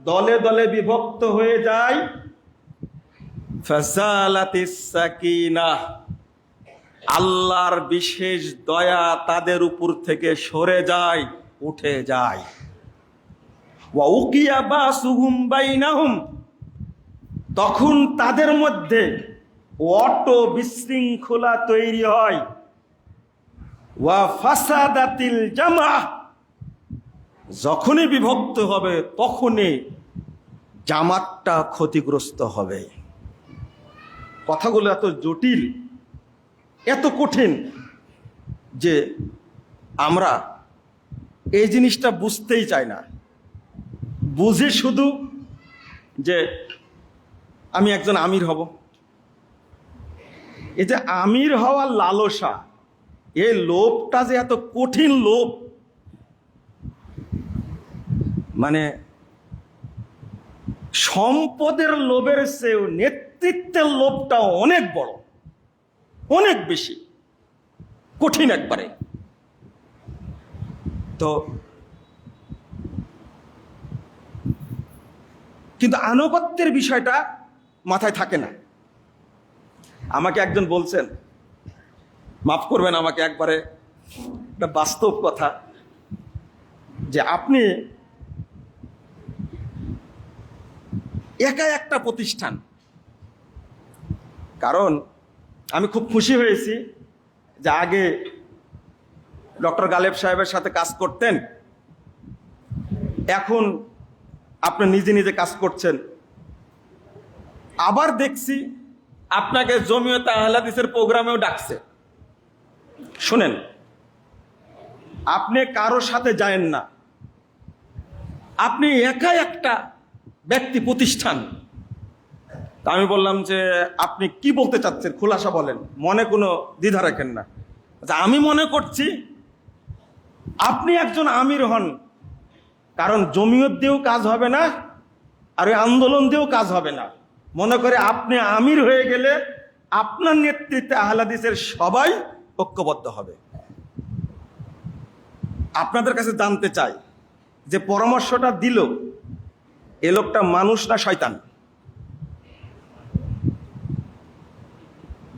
দলে দলে বিভক্ত হয়ে যায়, ফাসালাতিস সাকিনাহ। আল্লাহর বিশেষ দয়া তাদের উপর থেকে সরে যায়, উঠে যায়। ওয়া উকিয়া বাসুহুম বাইনাহুম। তখন তাদের মধ্যে অটো বিশৃঙ্খলা তৈরি হয়। ওয়া ফাসাদাতিল জামাহ। যখনই বিভক্ত হবে তখনই জামাতটা ক্ষতিগ্রস্ত হবে। কথাগুলো এত জটিল, এত কঠিন যে আমরা এই জিনিসটা বুঝতেই চাই না। বুঝে শুধু যে আমি একজন আমির হব। এই যে আমির হওয়ার লালসা, এই লোভটা যে এত কঠিন লোভ, মানে সম্পদের লোভের চেয়েও নেতৃত্বের লোভটা অনেক বড়, অনেক বেশি কঠিন একবারে। তো কিন্তু আনুগত্যের বিষয়টা মাথায় থাকে না। আমাকে একজন বলছেন, মাফ করবেন আমাকে, একবারে একটা বাস্তব কথা, যে আপনি একা একটা প্রতিষ্ঠান। কারণ আমি খুব খুশি হয়েছি যে আগে ডক্টর গালেব সাহেবের সাথে কাজ করতেন, এখন আপনি নিজে নিজে কাজ করছেন। আবার দেখছি আপনাকে জমিয়তে আহলে হাদিসের প্রোগ্রামেও ডাকছে। শুনেন, আপনি কারোর সাথে যায়েন না, আপনি একাই একটা ব্যক্তি প্রতিষ্ঠান। তা আমি বললাম যে আপনি কি বলতে চাচ্ছেন, খোলাসা বলেন, মনে কোনো দ্বিধা রাখেন না। আচ্ছা, আমি মনে করছি আপনি একজন আমির হন, কারণ জমিয়ত দিয়েও কাজ হবে না আর ওই আন্দোলন দিয়েও কাজ হবে না। মনে করে আপনি আমির হয়ে গেলে আপনার নেতৃত্বে আহলে হাদিসের সবাই ঐক্যবদ্ধ হবে। আপনাদের কাছে জানতে চাই যে পরামর্শটা দিল এ লোকটা মানুষ না শয়তান?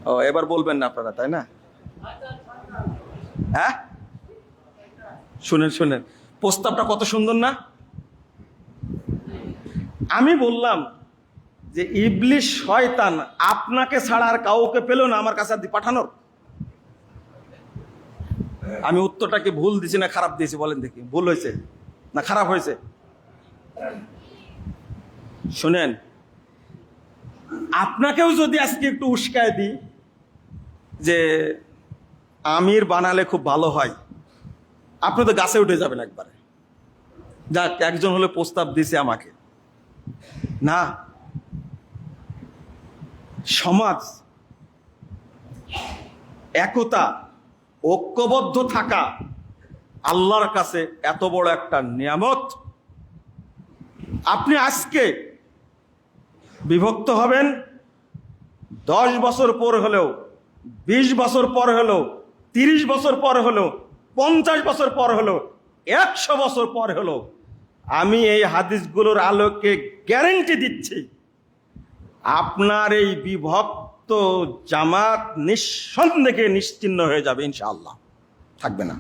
ও, এবার বলবেন না আপনারা, তাই না? হ্যাঁ, শুনেন শুনেন, প্রস্তাবটা কত সুন্দর না? আমি বললাম যে ইবলিশ শয়তান আপনাকে ছাড়া আর কাউকে পেল না আমার কাছে পাঠানোর। আমি উত্তরটা কি ভুল দিছি না খারাপ দিয়েছি বলেন দেখি? ভুল হয়েছে না খারাপ হয়েছে? শুনেন, আপনাকেও যদি আজকে একটু উস্কায় দিই যে আমির বানালে খুব ভালো হয়, আপনি তো গাছে উঠে যাবেন একবারে। যাক, একজন হলে প্রস্তাব দিছে আমাকে। না, সমাজ, একতা, ঐক্যবদ্ধ থাকা আল্লাহর কাছে এত বড় একটা নিয়ামত। আপনি আজকে বিভক্ত হবেন, 10 বছর পর হলেও, 20 বছর পর হলেও, 30 বছর পর হলেও, 50 বছর পর হলেও, 100 বছর পর হলেও, আমি এই হাদিসগুলোর আলোকে গ্যারান্টি দিচ্ছি আপনার এই বিভক্ত জামাত নিঃসন্দেহে নিশ্চিহ্ন হয়ে যাবে ইনশাআল্লাহ। থাকবে না,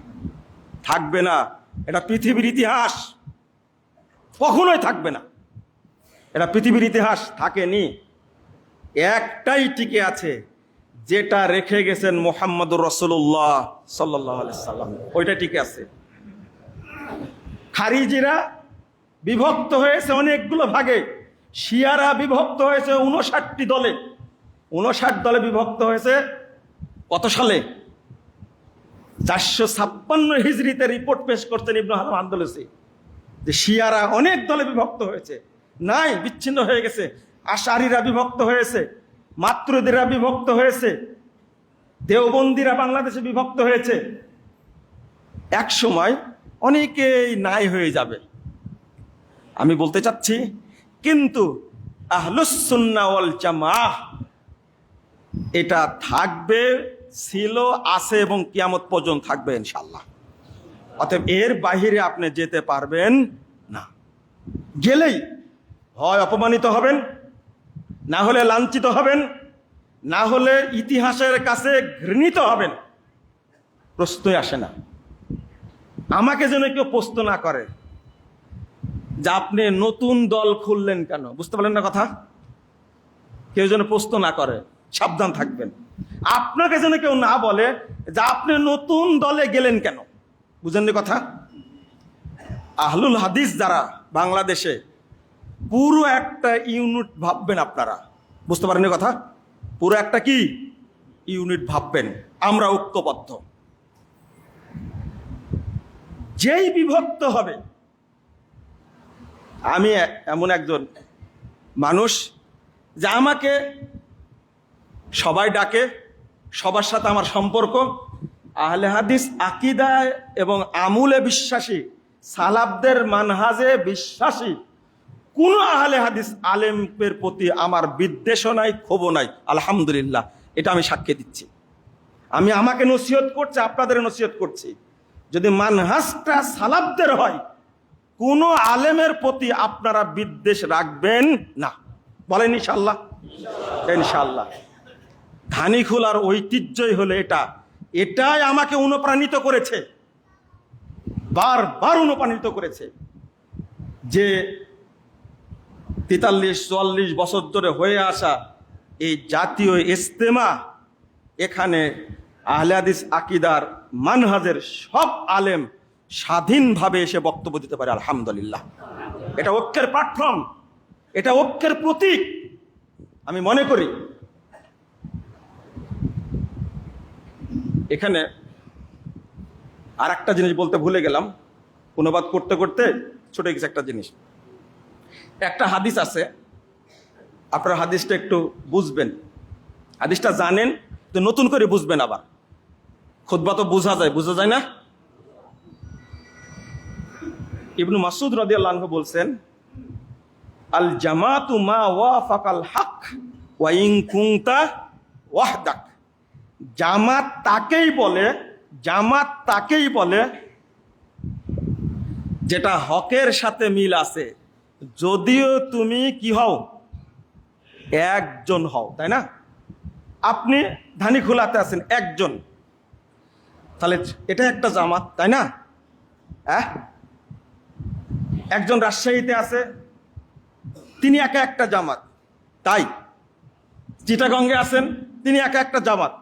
থাকবে না। এটা পৃথিবীর ইতিহাস, কখনোই থাকবে না। এটা পৃথিবীর ইতিহাস থাকেনি। একটাই টিকে আছে, যেটা রেখে গেছেন মুহাম্মদুর রাসূলুল্লাহ সাল্লাল্লাহু আলাইহি সাল্লাম, ওইটা টিকে আছে। খারিজিরা বিভক্ত হয়েছে অনেকগুলো ভাগে, শিয়ারা বিভক্ত হয়েছে 59টি দলে। 59 দলে বিভক্ত হয়েছে কত সালে? 456 হিজরিতে রিপোর্ট পেশ করছেন ইবনে হাজার আন্দালুসি যে শিয়ারা অনেক দলে বিভক্ত হয়েছে, নাই বিচ্ছিন্ন হয়ে গেছে। আশারিরা বিভক্ত হয়েছে, মাতুরিদিরা বিভক্ত হয়েছে, দেওবন্দিরা বাংলাদেশে বিভক্ত হয়েছে। এক সময় অনেকেই নাই হয়ে যাবে। আমি বলতে চাচ্ছি, কিন্তু আহলুস সুন্নাহ ওয়াল জামাআহ এটা থাকবে, ছিল, আছে এবং কিয়ামত পর্যন্ত থাকবে ইনশাআল্লাহ। অতএব এর বাইরে আপনি যেতে পারবেন না। গেলেই হয় অপমানিত হবেন, না হলে লাঞ্ছিত হবেন, না হলে ইতিহাসের কাছে ঘৃণিত হবেন। প্রশ্নই আসে না। আমাকে যেন কেউ প্রশ্ন না করে যে আপনি নতুন দল খুললেন কেন। বুঝতে পারলেন না কথা? কেউ যেন প্রশ্ন না করে, সাবধান থাকবেন। আপনাকে যেন কেউ না বলে যে আপনি নতুন দলে গেলেন কেন। বুঝেননি কথা? আহলুল হাদিস যারা বাংলাদেশে, পুরো একটা ইউনিট ভাববেন আপনারা। বুঝতে পারেননি কথা? পুরো একটা কি ইউনিট ভাববেন। আমরা ঐক্যবদ্ধ। যেই বিভক্ত হবে, আমি এমন একজন মানুষ যে আমাকে সবাই ডাকে, সবার সাথে আমার সম্পর্ক, আহলে হাদিস আকীদায় এবং আমুলে বিশ্বাসী, সালাফদের মানহাজে বিশ্বাসী কোন আহলে হাদিস আলেমের প্রতি আমার বিদ্বেষও নাই, ক্ষোভও নাই। আলহামদুলিল্লাহ, এটা আমি সাক্ষী দিচ্ছি। আমি আমাকে নসিহত করছি, আপনাদের নসিহত করছি, যদি মানহাজটা সালাফদের হয়, কোন আলেমের প্রতি আপনারা বিদ্বেষ রাখবেন না। বলেন ইনশাআল্লাহ? ইনশাআল্লাহ। ধানীখোলার ঐতিহ্যই হলো এটা। এটাই আমাকে অনুপ্রাণিত করেছে, বারবার অনুপ্রাণিত করেছে যে 43-44 বছর ধরে হয়ে আসা এই জাতীয় ইজতেমা, এখানে আহলে হাদিস আকীদার মানহাজের সব আলেম স্বাধীনভাবে এসে বক্তব্য দিতে পারে। আলহামদুলিল্লাহ, এটা ঐক্যের প্ল্যাটফর্ম, এটা ঐক্যের প্রতীক। আমি মনে করি এখানে আর একটা জিনিস বলতে ভুলে গেলাম, অনুবাদ করতে করতে ছুটে গেছে একটা জিনিস। একটা হাদিস আছে, আপনারা হাদিসটা একটু বুঝবেন, হাদিসটা জানেন তো নতুন করে বুঝবেন। আবার খুতবা তো বোঝা যায় না? ইবনু মাসউদ রাদিয়াল্লাহু আনহু বলছেন, আল জামাতু মা ওয়াফাকাল হক ওয়া ইন কুনতা ওয়াহদাক। জামাত তাকেই বলে যেটা হকের সাথে মিল আছে, যদিও তুমি কি হও, একজন হও, তাই না? আপনি ধানীখোলাতে আছেন একজন, তাহলে এটা একটা জামাত, তাই না? একজন রাজশাহীতে আছে, তিনি একা একটা জামাত। তাই চিটাগঙ্গে আছেন, তিনি একা একটা জামাত।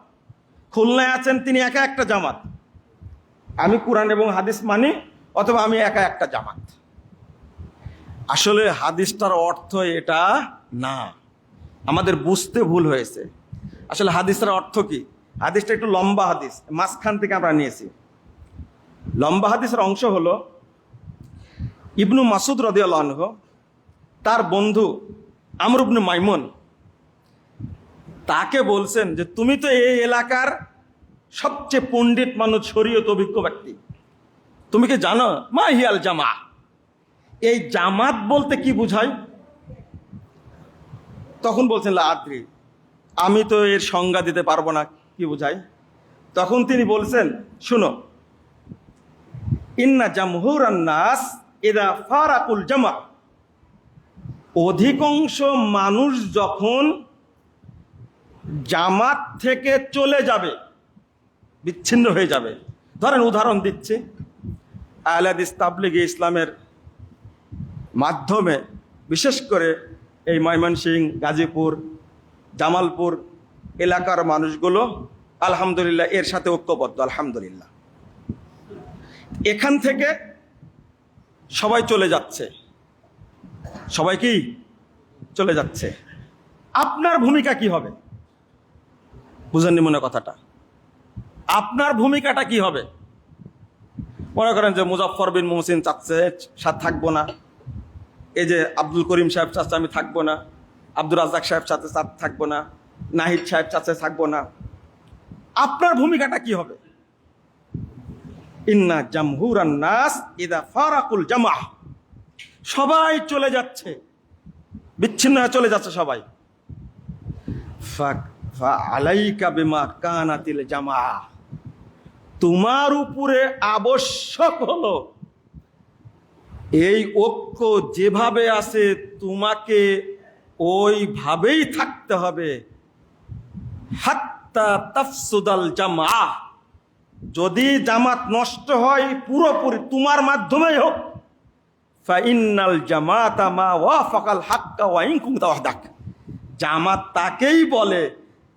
খুলনায় আছেন, তিনি একা একটা জামাত। আমি কুরআন এবং হাদিস মানি, অথবা আমি একা একটা জামাত। আসলে হাদিসটার অর্থ এটা না, আমাদের বুঝতে ভুল হয়েছে। আসলে হাদিসটার অর্থ কি? হাদিসটা একটু লম্বা হাদিস, মাঝখান থেকে আমরা নিয়েছি। লম্বা হাদিসের অংশ হলো, ইবনু মাসউদ রাদিয়াল্লাহু আনহু তার বন্ধু আমর ইবনে মাইমুন তাকে বলছেন যে তুমি তো এই এলাকার সবচেয়ে পণ্ডিত মানুষ, শরীয়ত অভিজ্ঞ ব্যক্তি, তুমি কি জানো মা হিয়াল জামা, এই জামাত বলতে কি বুঝায়? তখন বলছেন লা আদ্রি, আমি তো এর সংজ্ঞা দিতে পারবো না, কি বুঝায়। তখন তিনি বলছেন, শুনো, ইন্না জামহুরান নাস ইদা ফারাকুল জামা, অধিকাংশ মানুষ যখন জামাত থেকে চলে যাবে, বিচ্ছিন্ন হয়ে যাবে। ধরেন উদাহরণ দিচ্ছি, আহলে হাদিস তাবলীগে ইসলামের মাধ্যমে বিশেষ করে এই ময়মনসিংহ, গাজীপুর, জামালপুর এলাকার মানুষগুলো আলহামদুলিল্লাহ এর সাথে ঐক্যবদ্ধ, আলহামদুলিল্লাহ। এখান থেকে সবাই চলে যাচ্ছে, সবাই কি চলে যাচ্ছে, আপনার ভূমিকা কি হবে? বুঝেননি মনে কথাটা? আপনার ভূমিকাটা কি হবে? মনে করেন যে মুজাফফর বিন মুহসিন চাচ্ছে সাথে থাকবো না, এই যে আব্দুল করিম সাহেব চাচ্ছে আমি থাকবো না, আব্দুর রাজ্জাক সাহেব চাচ্ছে থাকবো না, নাহিদ সাহেব চাচ্ছে থাকবো না। আপনার ভূমিকাটা কি হবে? ইন্না জামহুরান নাস ইদা ফারাকুল জামা, সবাই চলে যাচ্ছে, বিচ্ছিন্ন হয়ে চলে যাচ্ছে সবাই। আলাইকা বিমা কানাতিল জামা, তোমার উপরে আবশ্যক হলো এই ঐক্য যেভাবে আছে তোমাকে ওইভাবেই থাকতে হবে। হাত্তা তাফসুদাল জামা, যদি জামাত নষ্ট হয় পুরোপুরি তোমার মাধ্যমেই হোক, ফাইন্নাল জামাতা মা ওয়াফাকাল হাক্কা ওয়া ইন কুনতা ওয়াহদাক, জামাত তাকেই বলে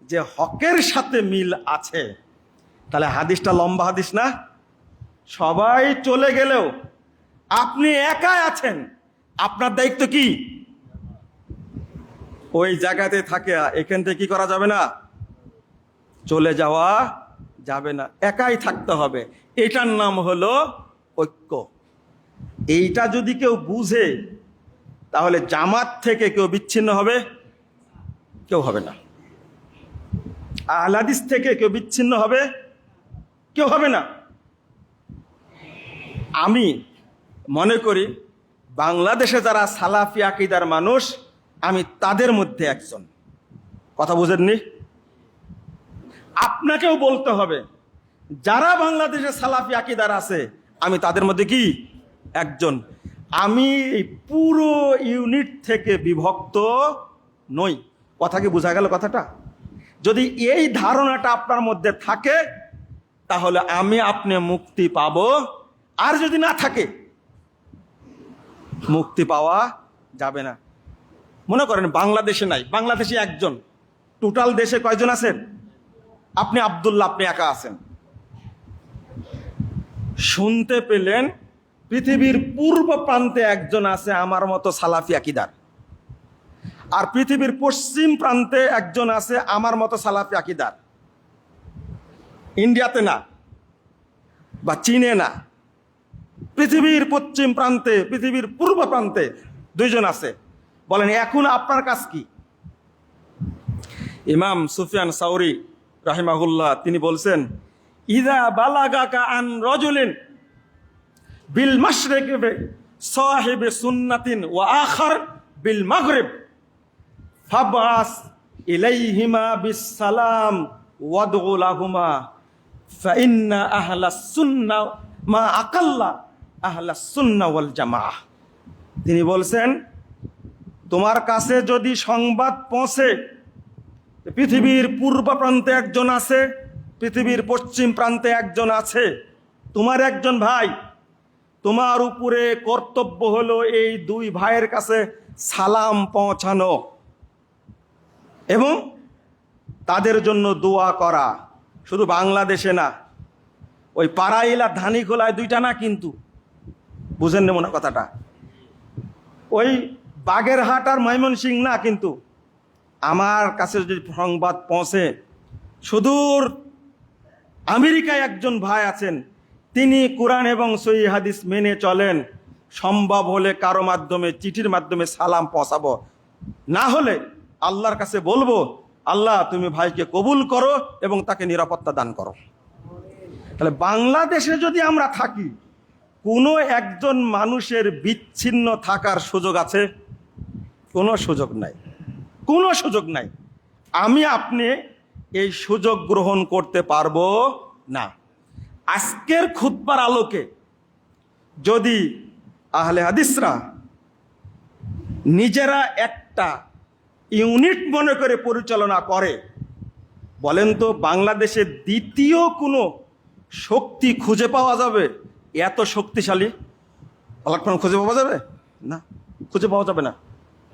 যে হকের সাথে মিল আছে। তাহলে হাদিসটা লম্বা হাদিস না? সবাই চলে গেলেও আপনি একাই আছেন, আপনার দায়িত্ব কি? ওই জায়গাতে থাকে, এখান থেকে কি করা যাবে না, চলে যাওয়া যাবে না, একাই থাকতে হবে। এটার নাম হলো ঐক্য। এইটা যদি কেউ বুঝে তাহলে জামাত থেকে কেউ বিচ্ছিন্ন হবে? কেউ হবে না। আহলে হাদিস থেকে কেউ বিচ্ছিন্ন হবে? কেউ হবে না। আমি মনে করি বাংলাদেশে যারা সালাফি আকীদার মানুষ, আমি তাদের মধ্যে একজন। কথা বুঝেননি? আপনাকেও বলতে হবে, যারা বাংলাদেশে সালাফি আকীদার আছে আমি তাদের মধ্যে কি একজন। আমি পুরো ইউনিট থেকে বিভক্ত নই। কথা কি বোঝা গেল কথাটা? যদি এই ধারণাটা আপনার মধ্যে থাকে তাহলে আমি আপনি মুক্তি পাবো, আর যদি না থাকে মুক্তি পাওয়া যাবে না। মনে করেন বাংলাদেশে নাই, বাংলাদেশে একজন, টোটাল দেশে কয়জন আছেন? আপনি আব্দুল্লাহ, আপনি একা আছেন। শুনতে পেলেন পৃথিবীর পূর্ব প্রান্তে একজন আছে আমার মতো সালাফি আকীদার, আর পৃথিবীর পশ্চিম প্রান্তে একজন আছে আমার মতো সালাফি আকীদার। ইন্ডিয়াতে না, বা চিনে না। পৃথিবীর পশ্চিম প্রান্তে, পৃথিবীর পূর্ব প্রান্তে দুইজন আছে। বলেন এখন আপনার কাজ কি? ইমাম সুফিয়ান সাউরি রাহিমাহুল্লাহ তিনি বলছেন, ইদা বালাগাকা আন রাজুলিন বিল মাশরিক সাহিবে সুন্নাতিন ওয়া আখার বিল মাগরিব ফাবাস ইলাইহিমা বিস সালাম ওয়াদউ লাহুমা ফাইন্না আহলাস সুন্নাহ মা আকাল্লা আহলাস সুন্নাহ ওয়াল জামাআহ। তিনি বলছেন, তোমার কাছে যদি সংবাদ পৌঁছে পৃথিবীর পূর্ব প্রান্তে একজন আছে, পৃথিবীর পশ্চিম প্রান্তে একজন আছে, তোমার একজন ভাই, তোমার উপরে কর্তব্য হলো এই দুই ভাইয়ের কাছে সালাম পৌঁছানো এবং তাদের জন্য দোয়া করা। শুধু বাংলাদেশে না, ওই পাড়াইলা ধানিখোলায় দুইটা না, কিন্তু বুঝেন না মনে কথাটা, ওই বাগেরহাট আর ময়মনসিংহ না, কিন্তু আমার কাছে যদি সংবাদ পৌঁছে সুদূর আমেরিকায় একজন ভাই আছেন, তিনি কোরআন এবং সহিহ হাদিস মেনে চলেন, সম্ভব হলে কারো মাধ্যমে চিঠির মাধ্যমে সালাম পৌঁছাবো, না হলে আল্লাহর কাছে বলবো, আল্লাহ তুমি ভাইকে কবুল করো এবং তাকে নিরাপত্তা দান করো। তাহলে বাংলাদেশে যদি আমরা থাকি, কোনো একজন মানুষের বিচ্ছিন্ন থাকার সুযোগ আছে? কোনো সুযোগ নাই, কোনো সুযোগ নাই। আমি আপনি এই সুযোগ গ্রহণ করতে পারবো না। আজকের খুতবার আলোকে যদি আহলে হাদিসরা নিজেরা একটা ইউনিট মনে করে পরিচালনা করে, বলেন তো বাংলাদেশের দ্বিতীয় কোনো শক্তি খুঁজে পাওয়া যাবে এত শক্তিশালী? প্ল্যাটফর্ম খুঁজে পাওয়া যাবে না, খুঁজে পাওয়া যাবে না।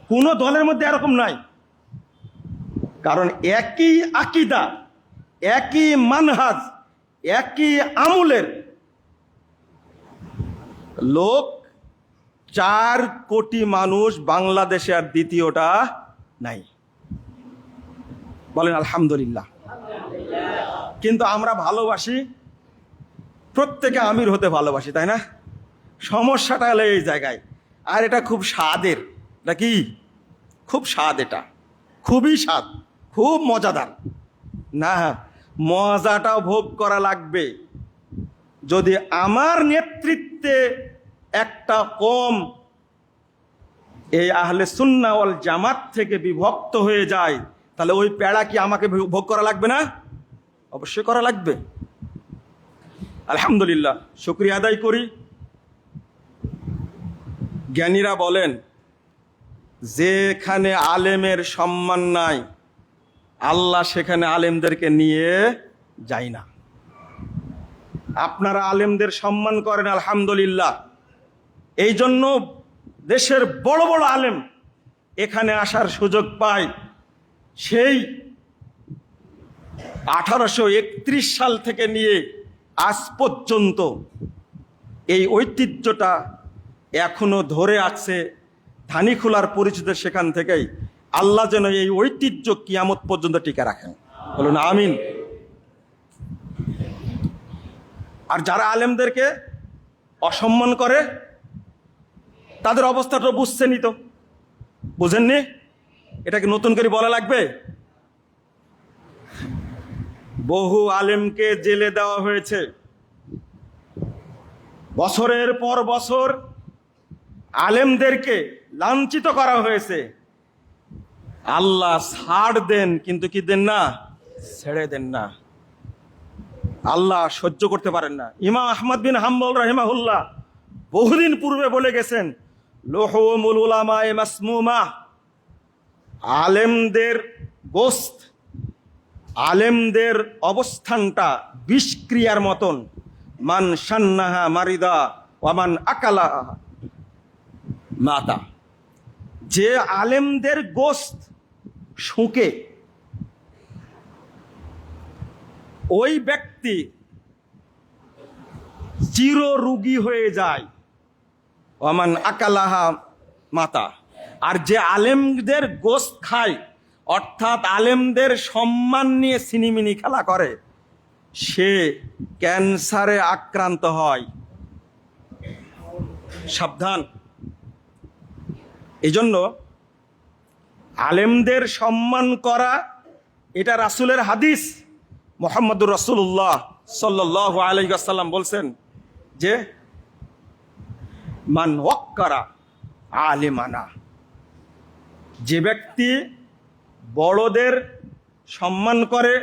কোনো দলের মধ্যে এরকম নাই। কারণ একই আকীদা, একই মানহাজ, একই আমলের লোক 4 কোটি মানুষ বাংলাদেশে, আর দ্বিতীয়টা নাই। বলেন আলহামদুলিল্লাহ। কিন্তু আমরা ভালোবাসি, প্রত্যেকে আমির হতে ভালোবাসি, তাই না? সমস্যাটা হলো এই জায়গায়। আর এটা খুব স্বাদের, এটা কি খুব স্বাদ, এটা খুবই স্বাদ, খুব মজাদার না। মজাটাও ভোগ করা লাগবে। যদি আমার নেতৃত্বে একটা কম এই আহলে সুন্নাহ ওয়াল জামাত থেকে বিভক্ত হয়ে যায়, তাহলে ওই পেড়া কি আমাকে ভোগ করা লাগবে না? অবশ্যই করা লাগবে। আলহামদুলিল্লাহ, শুকরিয়া আদায় করি। জ্ঞানীরা বলেন, যেখানে আলেমের সম্মান নাই, আল্লাহ সেখানে আলেমদেরকে নিয়ে যায় না। আপনারা আলেমদের সম্মান করেন, আলহামদুলিল্লাহ। এই জন্য দেশের বড় বড় আলেম এখানে আসার সুযোগ পায়। সেই 1831 সাল থেকে নিয়ে আজ পর্যন্ত এই ঐতিহ্যটা এখনো ধরে আছে। ধানিখোলার পরিচিত সেখান থেকেই আল্লাহ যেন এই ঐতিহ্য কিয়ামত পর্যন্ত টিকে রাখেন, বলুন আমিন। আর যারা আলেমদেরকে অসম্মান করে, তাদের অবস্থাটা বুঝছেনই তো, বুঝেননি? এটাকে নতুন করে বলা লাগবে? বহু আলেমকে জেলে দেওয়া হয়েছে, বছরের পর বছর আলেমদেরকে লাঞ্ছিত করা হয়েছে। আল্লাহ ছাড় দেন, কিন্তু কি দেন না? ছেড়ে দেন না। আল্লাহ সহ্য করতে পারেন না। ইমাম আহমদ বিন হাম্বল রাহিমাহুল্লাহ বহুদিন পূর্বে বলে গেছেন, লুহুমুল উলামায়ে মাসমুমা, আলেমদের গোশত, আলেমদের অবস্থানটা বিষক্রিয়ার মতন। মান শান্নাহা মারিদা ওয়ামান আকালা মাতা। যে আলেমদের গোশত শুঁকে, ওই ব্যক্তি চির রোগী হয়ে যায়। ওয়ামান আকালাহা মাতা। আর যে আলেমদের গোশত খায়, অর্থাৎ আলেমদের সম্মান নিয়ে সিনিমিনি খেলা করে, সে ক্যান্সারে আক্রান্ত হয়। সাবধান। এই জন্য আলেমদের সম্মান করা, এটা রাসূলের হাদিস। মুহাম্মদুর রাসূলুল্লাহ সাল্লাল্লাহু আলাইহি ওয়াসাল্লাম বলছেন যে মান ওয়াক্কারা আলিমানা, যে ব্যক্তি বড়দের সম্মান করে,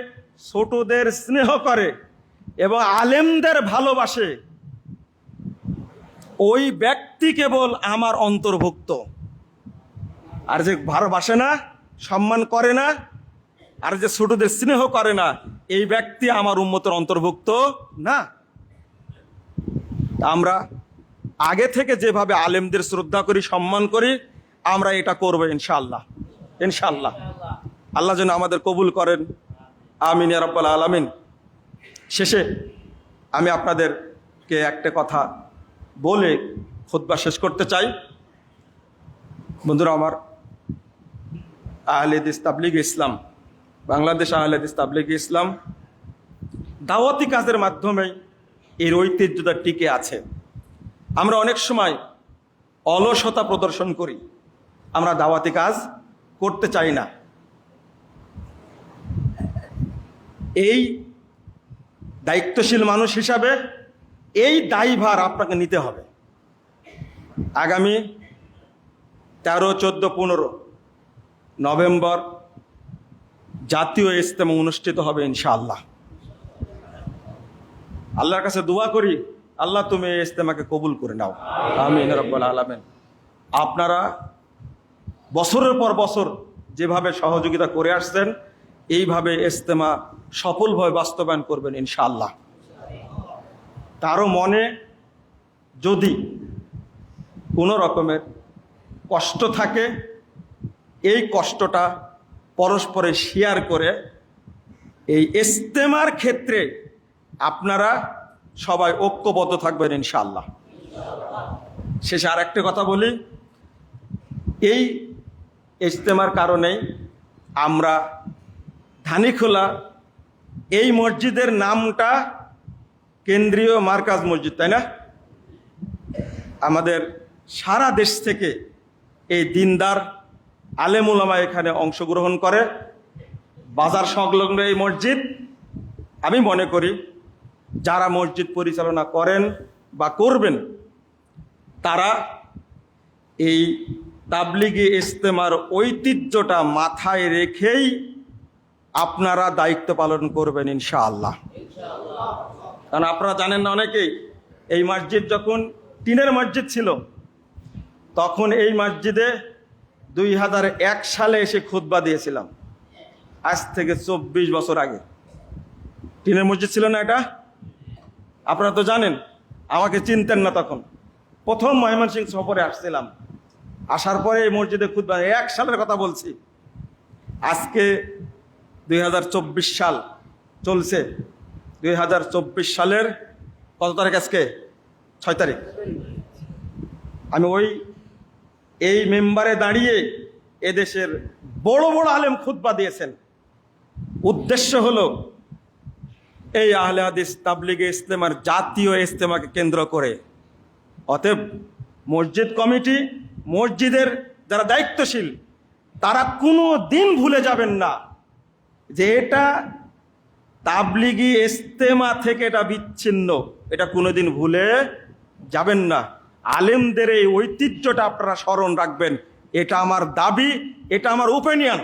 ছোটদের স্নেহ করে এবং আলেমদের ভালোবাসে, ওই ব্যক্তি কেবল আমার অন্তর্ভুক্ত। আর যে ভালোবাসে না, সম্মান করে না, আর যে ছোটদের স্নেহ করে না, এই ব্যক্তি আমার উম্মতের অন্তর্ভুক্ত না। আমরা আগে থেকে যেভাবে আলেমদের শ্রদ্ধা করি, সম্মান করি, আমরা এটা করবো ইনশাআল্লাহ। ইনশাআল্লাহ আল্লাহ যেন আমাদের কবুল করেন। আমিন ইয়া রাব্বাল আলামিন। শেষে আমি আপনাদেরকে একটা কথা বলে খুতবা শেষ করতে চাই। বন্ধুরা আমার, আহলে হাদিস তাবলীগে ইসলাম, বাংলাদেশ আহলে হাদিস তাবলীগে ইসলাম দাওয়াতি কাজের মাধ্যমে এর ঐতিহ্যতা টিকে আছে। আমরা অনেক সময় অলসতা প্রদর্শন করি, আমরা দাওয়াতি কাজ করতে চাই না। এই দায়িত্বশীল মানুষ হিসাবে এই দায়ভার আপনাকে নিতে হবে। আগামী 13, 14, 15 নভেম্বর জাতীয় ইজতেমা অনুষ্ঠিত হবে ইনশাআল্লাহ। আল্লাহর কাছে দোয়া করি, আল্লাহ তুমি এই ইজতেমাকে কবুল করে নাও। আমিন রাব্বাল আলামিন। আপনারা বছরের পর বছর যেভাবে সহযোগিতা করে আসছেন, এইভাবে ইজতেমা সফলভাবে বাস্তবায়ন করবেন ইনশাআল্লাহ। কারো মনে যদি কোনো রকমের কষ্ট থাকে, এই কষ্টটা পরস্পরে শেয়ার করে এই ইজতেমার ক্ষেত্রে আপনারা সবাই ঐক্যবদ্ধ থাকবেন ইনশাআল্লাহ। শেষে আর একটা কথা বলি, এই ইজতেমার কারণেই আমরা ধানীখোলা, এই মসজিদের নামটা কেন্দ্রীয় মার্কাজ মসজিদ, তাই না? আমাদের সারা দেশ থেকে এই দিনদার আলেম উলামা এখানে অংশগ্রহণ করে। বাজার সংলগ্ন এই মসজিদ, আমি মনে করি যারা মসজিদ পরিচালনা করেন বা করবেন, তারা এই তাবলীগি ইজতেমার ঐতিহ্যটা মাথায় রেখেই আপনারা দায়িত্ব পালন করবেন ইনশাআল্লাহ। কারণ আপনারা জানেন না, অনেকেই এই মসজিদ যখন টিনের মসজিদ ছিল, তখন এই মসজিদে 2001 সালে এসে খুতবা দিয়েছিলাম। আজ থেকে 24 বছর আগে টিনের মসজিদ ছিল না এটা? আপনারা তো জানেন, আমাকে চিনতেন না তখন। প্রথম ময়মনসিংহ সফরে আসছিলাম, আসার পরে এই মসজিদে খুতবা, 1 সালের কথা বলছি। আজকে 2024 সাল চলছে। 2024 সালের কত তারিখ? আজকে 6 তারিখ। আমি এই মেম্বারে দাঁড়িয়ে এদেশের বড় বড় আলেম খুতবা দিয়েছেন। উদ্দেশ্য হলো এই আহলে হাদিস তাবলীগে ইজতেমার জাতীয় ইজতেমাকে কেন্দ্র করে। অতএব মসজিদ কমিটি, মসজিদের যারা দায়িত্বশীল, তারা কোনো দিন ভুলে যাবেন না যে এটা তাবলীগি ইজতেমা থেকে এটা বিচ্ছিন্ন। এটা কোনোদিন ভুলে যাবেন না। আলেমদের এই ঐতিহ্যটা আপনারা স্মরণ রাখবেন। এটা আমার দাবি, এটা আমার ওপিনিয়ন,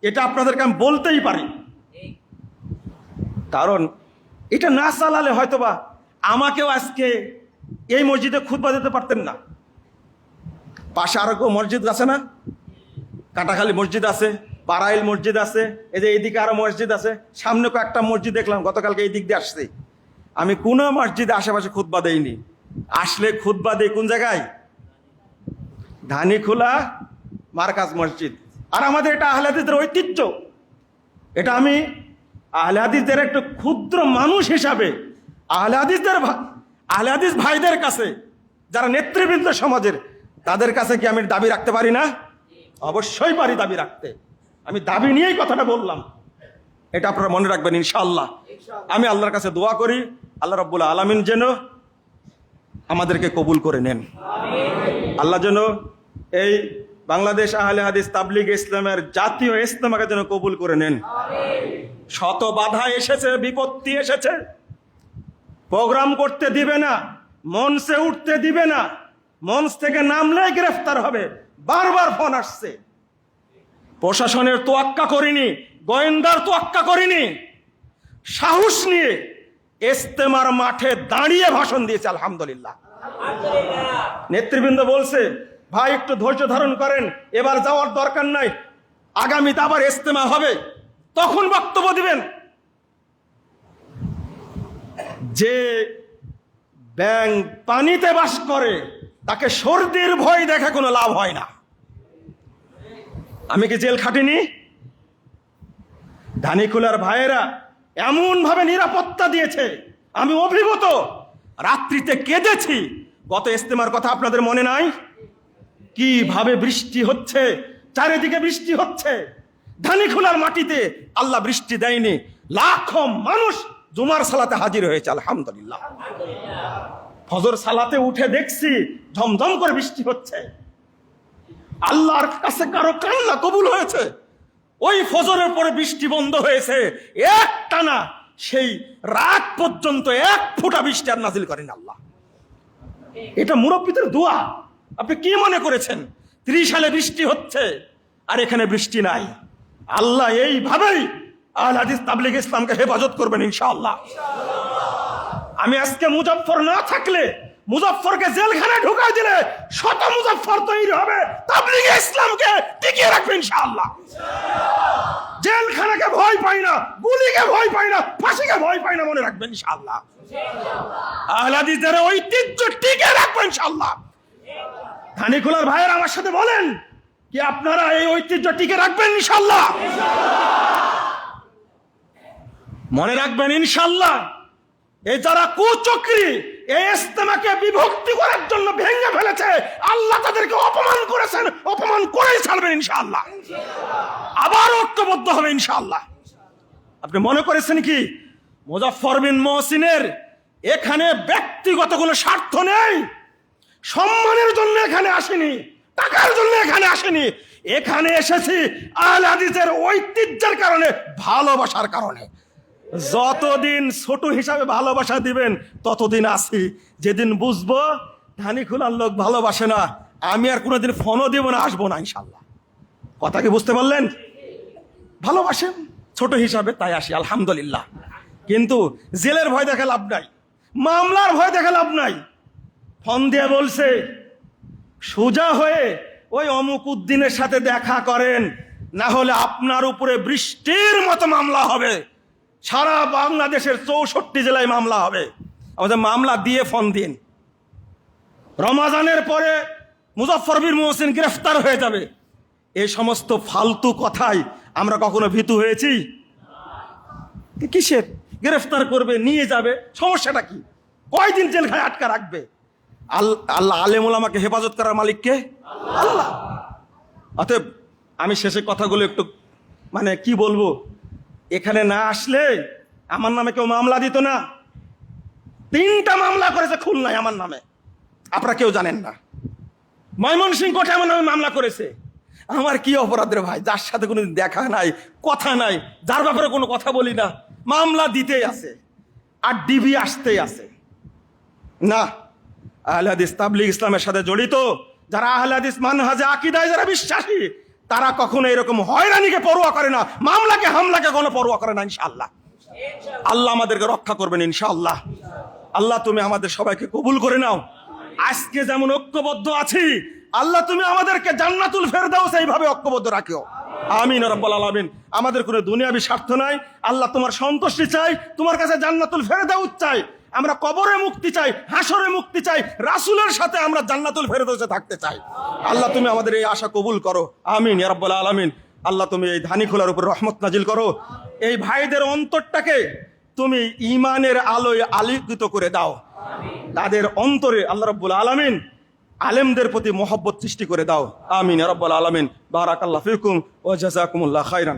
এটা আপনাদেরকে আমি বলতেই পারি। কারণ এটা না চালালে হয়তোবা আমাকেও আজকে এই মসজিদে খুতবা দিতে পারতেন না। পাশে আরো মসজিদ আছে না? কাটাখালী মসজিদ আছে, বারাইল মসজিদ আছে, এই যে এইদিকে আরো মসজিদ আছে, সামনে কয়েকটা মসজিদ দেখলাম গতকালকে এই দিক দিয়ে আসছে। আমি কোনো মসজিদে আশেপাশে খুতবা দেইনি। আসলে খুতবা দেই কোন জায়গায়? ধানীখোলা মার্কাজ মসজিদ। আর আমাদের এটা আহলে হাদিসের ঐতিহ্য। এটা আমি আহলে হাদিসদের একটু ক্ষুদ্র মানুষ হিসাবে আহলে হাদিস ভাইদের কাছে, যারা নেতৃবৃন্দ সমাজের, তাদের কাছে কি আমি দাবি রাখতে পারি না? অবশ্যই পারি দাবি রাখতে। আমি দাবি নিয়েই কথাটা বললাম। এটা আপনারা মনে রাখবেন ইনশাআল্লাহ। আমি আল্লাহর কাছে দোয়া করি আল্লাহ রাব্বুল আলামিন যেন আমাদেরকে কবুল করে নেন। আল্লাহ যেন এই বাংলাদেশ আহলে হাদিস তাবলিগ ইসলামের জাতীয় ইজতেমাকে যেন কবুল করে নেন। শত বাধা এসেছে, বিপত্তি এসেছে, প্রোগ্রাম করতে দিবে না, মঞ্চে উঠতে দিবে না, মঞ্চ থেকে নামলেই গ্রেফতার হবে, বারবার ফোন আসছে। প্রশাসনের তোয়াক্কা করিনি, গোয়েন্দার তোয়াক্কা করিনি, সাহস নিয়ে ইজতেমার মাঠে দাঁড়িয়ে ভাষণ দিয়েছে। আলহামদুলিল্লাহ। নেতৃবৃন্দ বলছে ভাই একটু ধৈর্য ধারণ করেন, এবার যাওয়ার দরকার নাই, আগামীতে আবার ইজতেমা হবে, তখন বক্তব্য দিবেন। যে ব্যাঙ পানিতে বাস করে তাকে সর্দির ভয় দেখে কোনো লাভ হয় না। আমি কি জেল খাটিনি? ধানীখোলার ভাইয়েরা এমন ভাবে নিরাপত্তা দিয়েছে, আমি অভিভূত। রাত্রিতে কেঁদেছি। গত ইজতেমার কথা আপনাদের মনে নাই? কিভাবে বৃষ্টি হচ্ছে, চারিদিকে বৃষ্টি হচ্ছে, ধানীখোলার মাটিতে আল্লাহ বৃষ্টি দেয়নি, লাখো মানুষ জুমার সালাতে হাজির হয়েছে। আলহামদুলিল্লাহ। ফজর সালাতে উঠে দেখছি ঝমঝম করে বৃষ্টি হচ্ছে। আল্লাহর কাছে কারো কান্না কবুল হয়েছে। ওই ফজরের পরে বৃষ্টি বন্ধ হয়েছে, একটানা সেই রাত পর্যন্ত এক ফোঁটা বৃষ্টি আর নাজিল করেন আল্লাহ। এটা মুরব্বীদের দোয়া। আপনি কি মনে করেছেন 30 সালে বৃষ্টি হচ্ছে আর এখানে বৃষ্টি নাই? আল্লাহ এইভাবেই আহলে হাদিস তাবলীগ ইসলামকে হেফাজত করবেন ইনশাআল্লাহ। আমি আজকে মুজাফফর না থাকলে, মুজাফফরকে জেলখানায় ঢুকাই দিলে শত মুজাফফর তৈরি হবে, তাবলীগ ইসলামকে টিকিয়ে রাখবে ইনশাআল্লাহ। জেলখানাকে ভয় পাই না, গুলিকে ভয় পাই না, ফাঁসিকে ভয় পাই না, মনে রাখবেন ইনশাআল্লাহ। আহলে হাদিসের ঐতিহ্য টিকিয়ে রাখবেন ইনশাআল্লাহ। ধানীখোলার ভাইয়েরা আমার সাথে বলেন কি আপনারা এই ঐতিহ্য টিকে রাখবেন ইনশাআল্লাহ? মনে রাখবেন ইনশাআল্লাহ। এই যারা কুচক্রী এই ইজতেমাকে বিভক্তি করার জন্য ভেঙে ফেলেছে, আল্লাহ তাদেরকে অপমান করেছেন, অপমান করেই ছাড়বেন ইনশাআল্লাহ। আবার ঐক্যবদ্ধ হবে ইনশাআল্লাহ। আপনি মনে করেছেন কি মুজাফফর বিন মহসিনের এখানে ব্যক্তিগত কোনো স্বার্থ নেই? সম্মানের জন্য এখানে আসেনি, টাকার জন্য এখানে আসেনি, এখানে এসেছি আহলে হাদিসের ঐতিহ্যের কারণে, ভালোবাসার কারণে। যতদিন ছোট হিসাবে ভালোবাসা দিবেন ততদিন আসি। যেদিন বুঝবো ধানীখোলার লোক ভালোবাসে না, আমি আর কোনোদিন ফোনও দিব না, আসবো না ইনশাআল্লাহ। কথা কি বুঝতে পারলেন? ভালোবাসেন ছোট হিসাবে, তাই আসি আলহামদুলিল্লাহ। কিন্তু জেলের ভয় দেখে লাভ নাই, মামলার ভয় দেখে লাভ নাই। ফোন দিয়ে বলছে সোজা হয়ে ওই অমুক উদ্দিনের সাথে দেখা করেন, না হলে আপনার উপরে বৃষ্টির মতো মামলা হবে, সারা বাংলাদেশের 64 জেলায় মামলা হবে। আমাদের মামলা দিয়ে ফোন দিন। রমাজানের পরে মুজাফফর বিন মহসিন গ্রেফতার হয়ে যাবে। এই সমস্ত ফালতু কথায় আমরা কখনো ভীতু হয়েছি? কিসের? গ্রেফতার করবে, নিয়ে যাবে, সমস্যাটা কি? কয়দিন জেলখানায় আটকা রাখবে? আল্লাহ আলেম ওলামাকে হেফাজত করার মালিককে আল্লাহ। অতএব আমি শেষে কথাগুলো একটু মানে কি বলবো, এখানে না আসলে আমার নামে কেউ মামলা দিত না। 3টা মামলা করেছে খুলনায় আমার নামে, আপনারা কেউ জানেন না। ময়মনসিংহ কোর্টে আমার নামে মামলা করেছে। আমার কি অপরাধ রে ভাই? যার সাথে কোনো দেখা নাই, কথা নাই, যার ব্যাপারে কোনো কথা বলি না, মামলা দিতেই আছে আর ডিবি আসতেই আছে। না, আহলে হাদিস তাবলীগ ইসলামের সাথে জড়িত যারা, আহলে হাদিস মানহাজে আকীদায় যারা বিশ্বাসী, তারা কখনো এরকম হয়রানিকে পরোয়া করে না, মামলাকে হামলাকে কোনো পরোয়া করে না ইনশাআল্লাহ। আল্লাহ আমাদেরকে রক্ষা করবেন ইনশাআল্লাহ। আল্লাহ তুমি আমাদের সবাইকে কবুল করে নাও। আজকে যেমন ঐক্যবদ্ধ আছি, আল্লাহ তুমি আমাদেরকে জান্নাতুল ফেরদাউস এইভাবে ঐক্যবদ্ধ রাখিও। আমিন রাব্বুল আলামিন। আমাদের কোনো দুনিয়াবি স্বার্থ নাই, আল্লাহ তোমার সন্তুষ্টি চাই, তোমার কাছে জান্নাতুল ফেরদাউস চাই। আমরা কবরে মুক্তি চাই, হাসরে মুক্তি চাই, রাসূলের সাথে আমরা জান্নাতুল ফেরদাউসে থাকতে চাই। আল্লাহ তুমি আমাদের এই আশা কবুল করো। আমিন ইয়া রাব্বুল আলামিন। আল্লাহ তুমি এই ধানীখোলার উপর রহমত নাজিল করো। এই ভাইদের অন্তরটাকে তুমি ঈমানের আলোয় আলোকিত করে দাও। তাদের অন্তরে আল্লাহ রাব্বুল আলামিন আলেমদের প্রতি মহব্বত সৃষ্টি করে দাও। আমিন ইয়া রাব্বুল আলামিন। বারাকাল্লাহু ফিকুম ওয়া জাযাকুমুল্লাহু খাইরান।